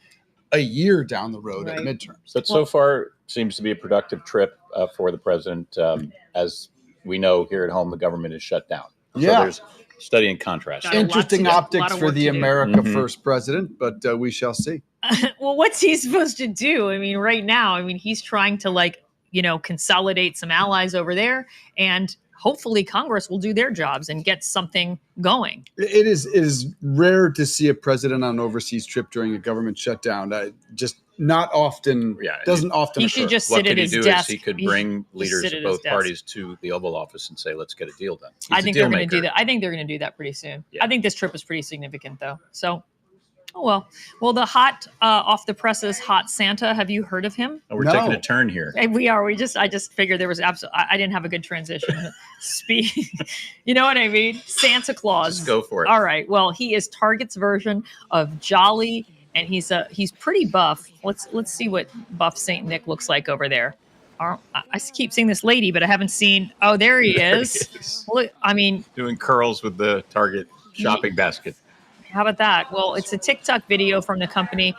a year down the road at midterms. But so far, seems to be a productive trip for the president. As we know, here at home, the government is shut down. So there's study and contrast. Interesting optics for the America Mhm. First president, but we shall see. Well, what's he supposed to do? I mean, right now, he's trying to consolidate some allies over there, and hopefully Congress will do their jobs and get something going. It is rare to see a president on an overseas trip during a government shutdown. Just not often. Doesn't often. He should occur. just sit at his desk. He could He bring should leaders sit of at his both desk. parties to the Oval Office and say, "Let's get a deal done." I think they're going to do that. I think they're going to do that pretty soon. I think this trip is pretty significant, though. So, well, the hot off the presses hot Santa. Have you heard of him? Oh, we're taking a turn here. We are. I just figured there was absolutely. I didn't have a good transition. Speak. You know what I mean? Santa Claus. Just go for it. All right. Well, he is Target's version of Jolly, and he's pretty buff. Let's see what buff Saint Nick looks like over there. I keep seeing this lady, but I haven't seen. Oh, there he is. Look, Doing curls with the Target shopping basket. How about that? Well, it's a TikTok video from the company.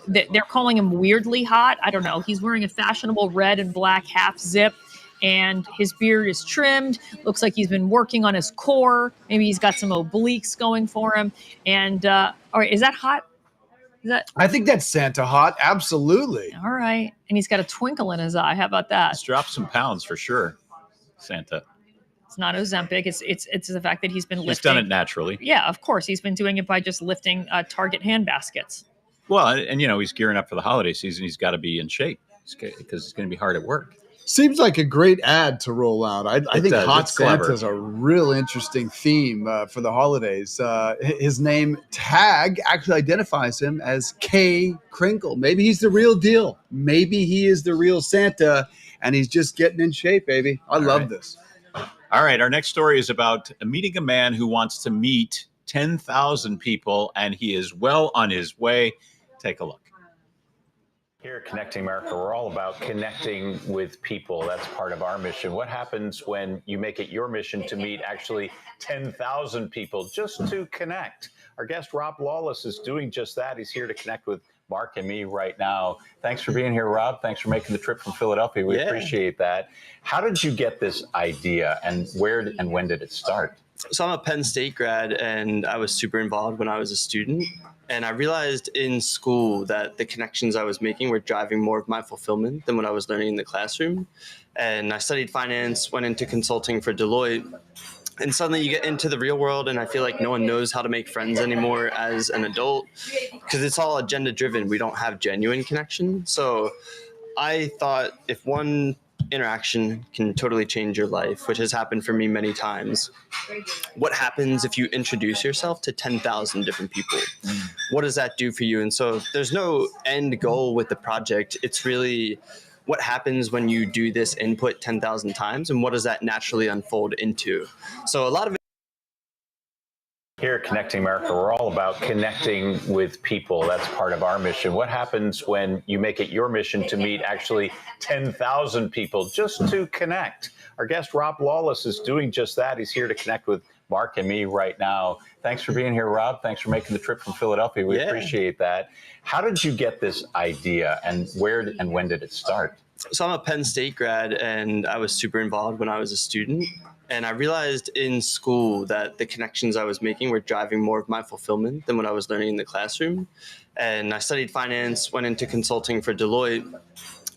They're calling him weirdly hot. I don't know. He's wearing a fashionable red and black half zip, and his beard is trimmed. Looks like he's been working on his core. Maybe he's got some obliques going for him. And all right, is that hot? I think that's Santa hot. Absolutely. All right. And he's got a twinkle in his eye. How about that? He's dropped some pounds for sure, Santa. It's not Ozempic. It's the fact that he's been lifting. He's done it naturally. Yeah, of course. He's been doing it by just lifting Target hand baskets. Well, and he's gearing up for the holiday season. He's got to be in shape because it's going to be hard at work. Seems like a great ad to roll out. I think does. Hot It's clever. Santa is a real interesting theme for the holidays. His name tag actually identifies him as K. Crinkle. Maybe he's the real deal. Maybe he is the real Santa, and he's just getting in shape, baby. I love this. All right, our next story is about meeting a man who wants to meet 10,000 people, and he is well on his way. Take a look. Here at Connecting America, we're all about connecting with people. That's part of our mission. What happens when you make it your mission to meet actually 10,000 people just to connect? Our guest, Rob Wallace, is doing just that. He's here to connect with Mark and me right now. Thanks for being here, Rob. Thanks for making the trip from Philadelphia. We appreciate that. How did you get this idea, and where and when did it start? So I'm a Penn State grad, and I was super involved when I was a student. And I realized in school that the connections I was making were driving more of my fulfillment than what I was learning in the classroom. And I studied finance, went into consulting for Deloitte. And suddenly you get into the real world, and I feel like no one knows how to make friends anymore as an adult because it's all agenda driven. We don't have genuine connection. So I thought if one interaction can totally change your life, which has happened for me many times, what happens if you introduce yourself to 10,000 different people? What does that do for you? And so there's no end goal with the project. It's really what happens when you do this input 10,000 times, and what does that naturally unfold into? So a lot of it. Here at Connecting America, we're all about connecting with people. That's part of our mission. What happens when you make it your mission to meet actually 10,000 people just to connect? Our guest, Rob Wallace, is doing just that. He's here to connect with Mark and me right now. Thanks for being here, Rob. Thanks for making the trip from Philadelphia. We appreciate that. How did you get this idea, and where and when did it start? So I'm a Penn State grad, and I was super involved when I was a student. And I realized in school that the connections I was making were driving more of my fulfillment than what I was learning in the classroom. And I studied finance, went into consulting for Deloitte.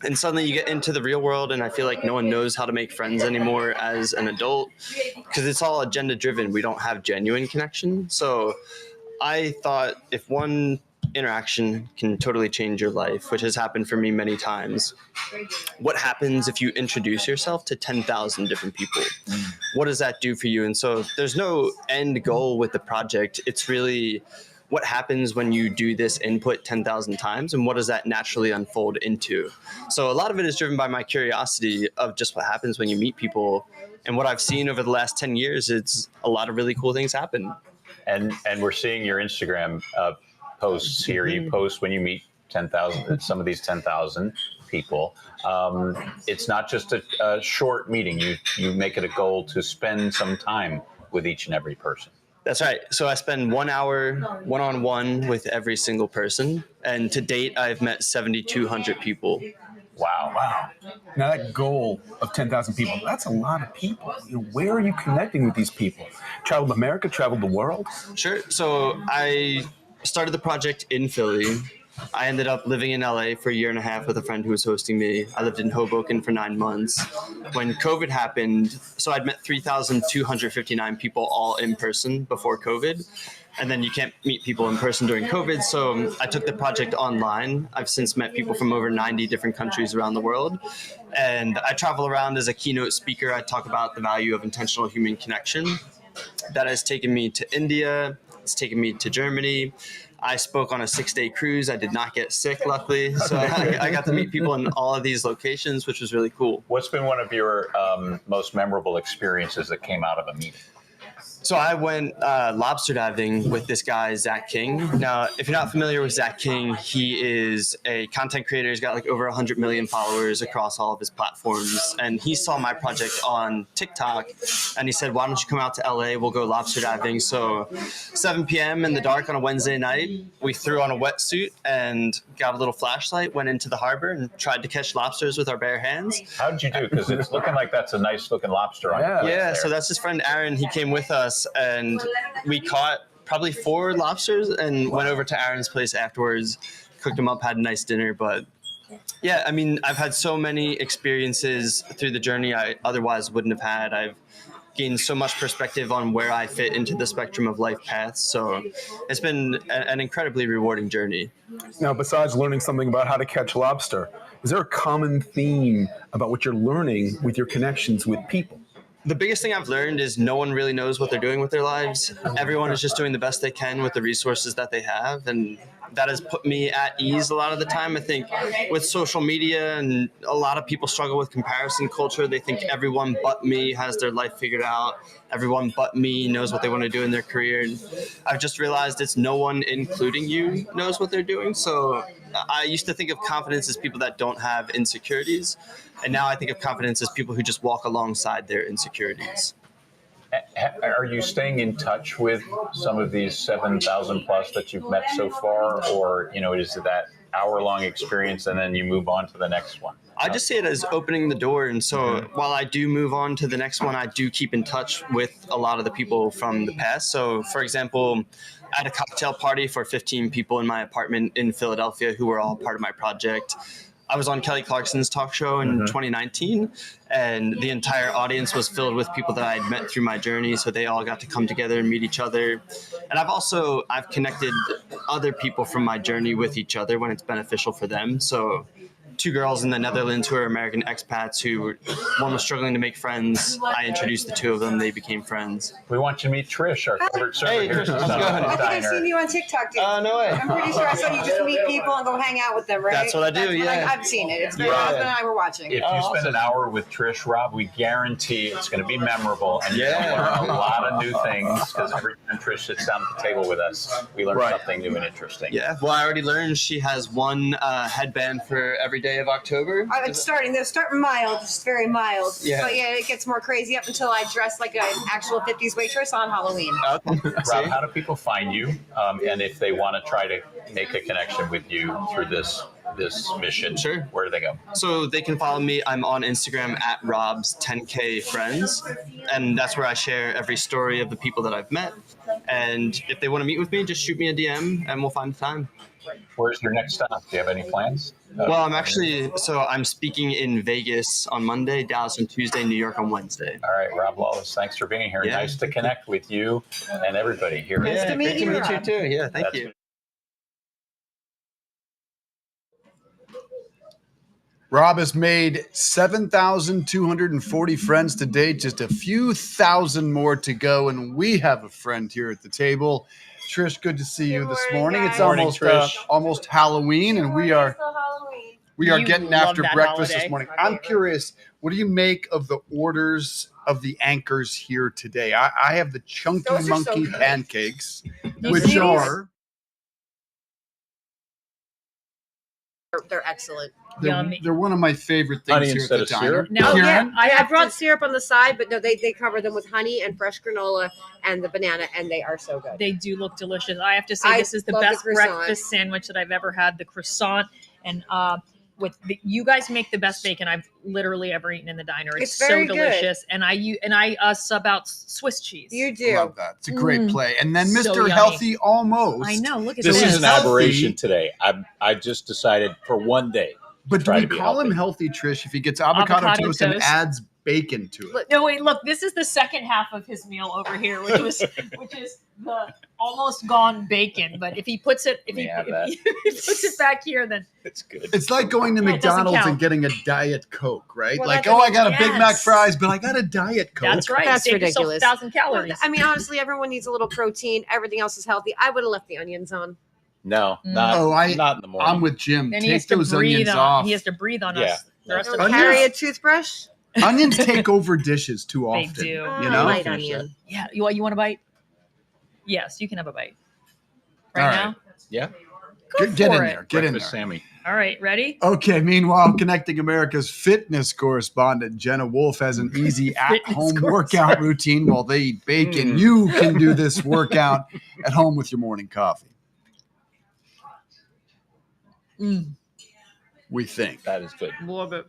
And suddenly you get into the real world, and I feel like no one knows how to make friends anymore as an adult because it's all agenda driven. We don't have genuine connection. So I thought if one interaction can totally change your life, which has happened for me many times, what happens if you introduce yourself to 10,000 different people? What does that do for you? And so there's no end goal with the project. It's really what happens when you do this input 10,000 times, and what does that naturally unfold into? So a lot of it is driven by my curiosity of just what happens when you meet people. And what I've seen over the last 10 years, it's a lot of really cool things happen. And we're seeing your Instagram posts here. You post when you meet 10,000, some of these 10,000 people. It's not just a short meeting. You make it a goal to spend some time with each and every person. That's right. So I spend 1 hour one-on-one with every single person. And to date, I've met 7,200 people. Wow. Now that goal of 10,000 people, that's a lot of people. Where are you connecting with these people? Traveled America, traveled the world? Sure. So I started the project in Philly. I ended up living in LA for a year and a half with a friend who was hosting me. I lived in Hoboken for 9 months. When COVID happened, so I'd met 3,259 people all in person before COVID. And then you can't meet people in person during COVID. So I took the project online. I've since met people from over 90 different countries around the world. And I travel around as a keynote speaker. I talk about the value of intentional human connection. That has taken me to India. It's taken me to Germany. I spoke on a 6-day cruise. I did not get sick, luckily. So I got to meet people in all of these locations, which was really cool. What's been one of your most memorable experiences that came out of a meeting? So I went lobster diving with this guy, Zach King. Now, if you're not familiar with Zach King, he is a content creator. He's got like over 100 million followers across all of his platforms. And he saw my project on TikTok, and he said, why don't you come out to LA? We'll go lobster diving. So 7 p.m. in the dark on a Wednesday night, we threw on a wetsuit and got a little flashlight, went into the harbor and tried to catch lobsters with our bare hands. How did you do? Because it's looking like that's a nice looking lobster on your plate there. So that's his friend Aaron. He came with us. And we caught probably 4 lobsters and went over to Aaron's place afterwards, cooked them up, had a nice dinner. But yeah, I mean, I've had so many experiences through the journey I otherwise wouldn't have had. I've gained so much perspective on where I fit into the spectrum of life paths. So it's been an incredibly rewarding journey. Now, besides learning something about how to catch lobster, is there a common theme about what you're learning with your connections with people? The biggest thing I've learned is no one really knows what they're doing with their lives. Everyone is just doing the best they can with the resources that they have. And that has put me at ease a lot of the time. I think with social media, and a lot of people struggle with comparison culture. They think everyone but me has their life figured out. Everyone but me knows what they want to do in their career. And I've just realized it's no one, including you, knows what they're doing. So I used to think of confidence as people that don't have insecurities. And now I think of confidence as people who just walk alongside their insecurities. Are you staying in touch with some of these 7,000 plus that you've met so far? Or, is it that hour-long experience and then you move on to the next one? I just see it as opening the door. And so while I do move on to the next one, I do keep in touch with a lot of the people from the past. So, for example, I had a cocktail party for 15 people in my apartment in Philadelphia who were all part of my project. I was on Kelly Clarkson's talk show in 2019, and the entire audience was filled with people that I had met through my journey. So they all got to come together and meet each other. And I've connected other people from my journey with each other when it's beneficial for them. So 2 girls in the Netherlands who are American expats who one was struggling to make friends. I introduced the 2 of them. They became friends. We want you to meet Trish, our favorite server here. How's it going? I think I've seen you on TikTok, dude. Oh, no way. I'm pretty sure I saw you just meet people and go hang out with them, right? That's what I do, yeah. I've seen it. It's my husband and I were watching. If you spend an hour with Trish, Rob, we guarantee it's going to be memorable. And you're going to learn a lot of new things, because every time Trish sits down at the table with us, we learn something new and interesting. Yeah, well, I already learned she has one headband for every day of October. They're starting mild, just very mild. Yeah. But yeah, it gets more crazy up until I dress like an actual 50s waitress on Halloween. Rob, how do people find you? And if they want to try to make a connection with you through this this mission, Sure. where do they go? So they can follow me. I'm on Instagram at Rob's10K Friends, and that's where I share every story of the people that I've met. And if they want to meet with me, just shoot me a DM, and we'll find time. Where's your next stop? Do you have any plans? Well, I'm speaking in Vegas on Monday, Dallas on Tuesday, New York on Wednesday. All right, Rob Wallace, thanks for being here. Yeah. Nice to connect with you and everybody here. Nice to meet you, too. Yeah, thank you. Rob has made 7,240 friends to date, just a few thousand more to go, and we have a friend here at the table. Trish, good to see you this morning. It's almost Halloween, and we are getting after breakfast this morning. I'm curious, what do you make of the orders of the anchors here today? I have the Chunky Monkey pancakes, which are... They're excellent. They're one of my favorite things Honey here instead at the of diner. syrup? No, Karen? I brought syrup on the side, but no, they cover them with honey and fresh granola and the banana, and they are so good. They do look delicious. I have to say, I this is the love the best croissant. breakfast sandwich that I've ever had. The croissant and you guys make the best bacon I've literally ever eaten in the diner. It's so very good. delicious, and I sub out Swiss cheese. You do. Love that. It's a great play. And then So Mr. yummy. Healthy Almost. I know. Look at This this. is an aberration today. I just decided for one day. But do try we to be call him healthy, Trish, if he gets avocado toast and adds bacon to it? No, wait, look, this is the second half of his meal over here, which is the almost gone bacon. But if he puts it if he puts it back here, then it's good. It's like going to It doesn't McDonald's count. and getting a Diet Coke, right? Well, like, that's I got a Big yes. Mac fries, but I got a Diet Coke. that's right. That's Save yourself ridiculous. 1,000 calories. I mean, honestly, everyone needs a little protein. Everything else is healthy. I would have left the onions on. No, Mm. not in the morning. I'm with Jim. Then he Take has to those breathe onions on. off. He has to breathe on Yeah. us. The rest of Don't the carry a toothbrush. Onions take over dishes too They often. do. You know? Light onion. Yeah. You want a bite? Yes, you can have a bite. All Right right. now? Yeah. Get in for there. it. Get in there. Breakfast Sammy. All right, ready? Okay, meanwhile, connecting America's fitness correspondent Jenna Wolf has an easy at-home workout routine while they eat bacon. You can do this workout at home with your morning coffee. We think. That is good. Love it.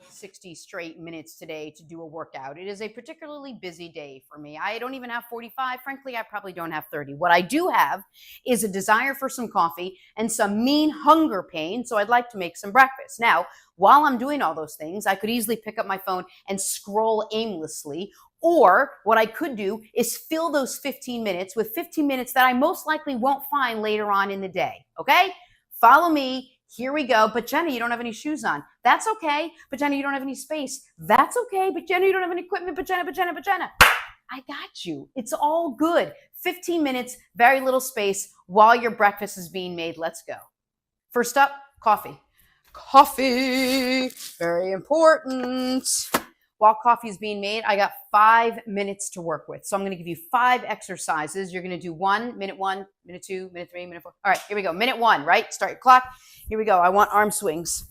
60 straight minutes today to do a workout. It is a particularly busy day for me. I don't even have 45. Frankly, I probably don't have 30. What I do have is a desire for some coffee and some mean hunger pain, so I'd like to make some breakfast. Now, while I'm doing all those things, I could easily pick up my phone and scroll aimlessly, or what I could do is fill those 15 minutes with 15 minutes that I most likely won't find later on in the day, okay? Follow me. Here we go. But Jenna, you don't have any shoes on. That's okay. But Jenna, you don't have any space. That's okay. But Jenna, you don't have any equipment. But Jenna. I got you. It's all good. 15 minutes, very little space while your breakfast is being made. Let's go. First up, coffee. Coffee. Very important. While coffee is being made, I got 5 minutes to work with. So I'm going to give you 5 exercises. You're going to do 1, minute 1, minute 2, minute 3, minute 4. All right, here we go. Minute 1, right? Start your clock. Here we go. I want arm swings.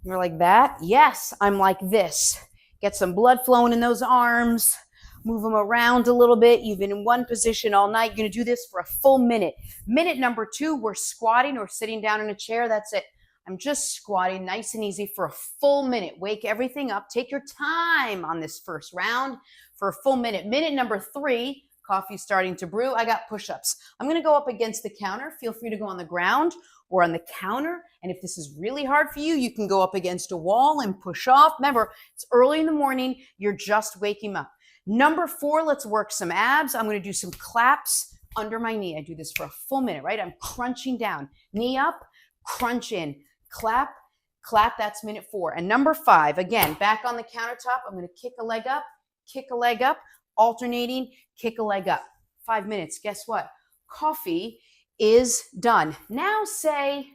You're like that? Yes, I'm like this. Get some blood flowing in those arms. Move them around a little bit. You've been in one position all night. You're going to do this for a full minute. Minute number 2, we're squatting or sitting down in a chair. That's it. I'm just squatting nice and easy for a full minute. Wake everything up. Take your time on this first round for a full minute. Minute number 3, coffee's starting to brew. I got push-ups. I'm going to go up against the counter. Feel free to go on the ground or on the counter. And if this is really hard for you, you can go up against a wall and push off. Remember, it's early in the morning. You're just waking up. Number 4, let's work some abs. I'm going to do some claps under my knee. I do this for a full minute, right? I'm crunching down. Knee up, crunch in. Clap, clap, that's minute 4. And number 5, again, back on the countertop, I'm going to kick a leg up, alternating, kick a leg up. 5 minutes, guess what? Coffee is done. Now say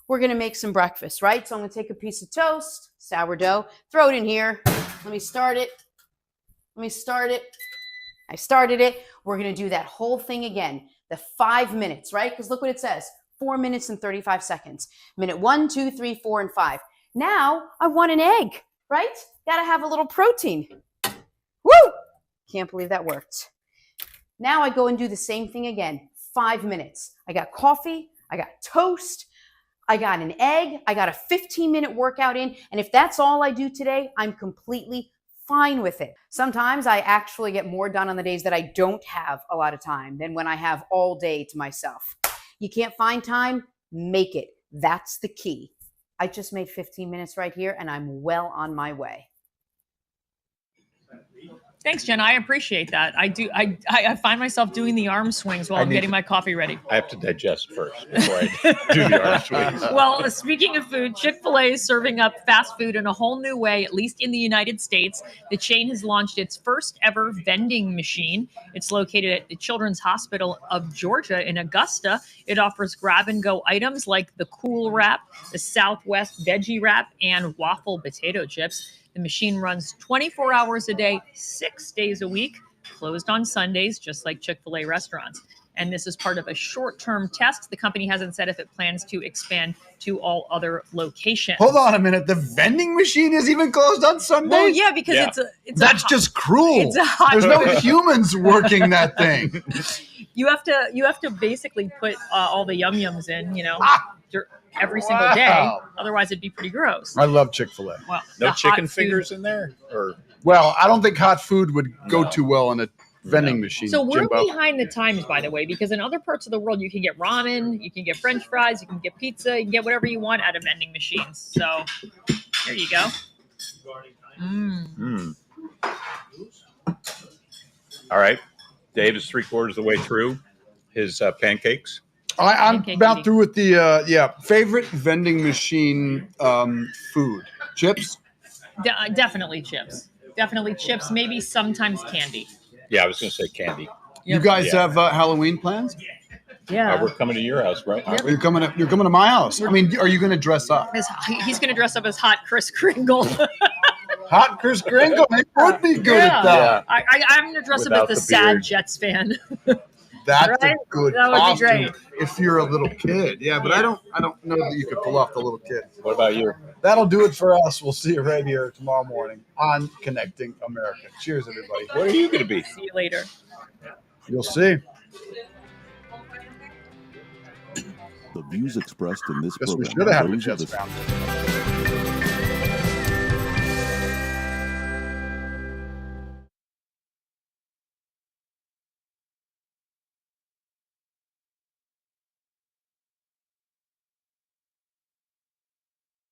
we're going to make some breakfast, right? So I'm going to take a piece of toast, sourdough, throw it in here. Let me start it. I started it. We're going to do that whole thing again, the 5 minutes, right? Because look what it says. 4 minutes and 35 seconds. Minute 1, 2, 3, 4, and 5. Now I want an egg, right? Gotta have a little protein. Woo! Can't believe that worked. Now I go and do the same thing again. 5 minutes. I got coffee. I got toast. I got an egg, I got a 15-minute workout in, and if that's all I do today, I'm completely fine with it. Sometimes I actually get more done on the days that I don't have a lot of time than when I have all day to myself. You can't find time? Make it. That's the key. I just made 15 minutes right here, and I'm well on my way. Thanks, Jen. I appreciate that. I find myself doing the arm swings while I'm getting my coffee ready. I have to digest first before I do the arm swings. Well, speaking of food, Chick-fil-A is serving up fast food in a whole new way, at least in the United States. The chain has launched its first ever vending machine. It's located at the Children's Hospital of Georgia in Augusta. It offers grab-and-go items like the Cool Wrap, the Southwest Veggie Wrap, and waffle potato chips. The machine runs 24 hours a day, 6 days a week, closed on Sundays, just like Chick-fil-A restaurants. And this is part of a short-term test. The company hasn't said if it plans to expand to all other locations. Hold on a minute. The vending machine is even closed on Sundays? Well, yeah, because that's just cruel. It's a hot There's no food. humans working that thing. You have to basically put all the yum-yums in, every single day. Wow. Otherwise, it'd be pretty gross. I love Chick-fil-A. Well, No the chicken hot fingers food. in there? Or Well, I don't think hot food would go too well in a vending machine. So we're Jimbo. behind the times, by the way, because in other parts of the world, you can get ramen, you can get French fries, you can get pizza, you can get whatever you want out of vending machines. So there you go. All right. Dave is 3/4 of the way through his pancakes. I'm Pancake about eating. through with the favorite vending machine food. Chips. Definitely chips. Definitely chips. Maybe sometimes candy. Yeah, I was going to say candy. You guys have Halloween plans? Yeah. We're coming to your house, right? You're coming to my house. I mean, are you going to dress up? He's going to dress up as Hot Chris Kringle. Hot Chris Kringle. It would be good at that. I'm going to dress up as the sad Jets fan. That's Right? a good That would be costume great. if you're a little kid. Yeah, but I don't know that you could pull off the little kid. What about you? That'll do it for us. We'll see you right here tomorrow morning on Connecting America. Cheers, everybody. What are you going to be? See you later. You'll see. The views expressed in this Guess we program should have are had the those of Jets the round.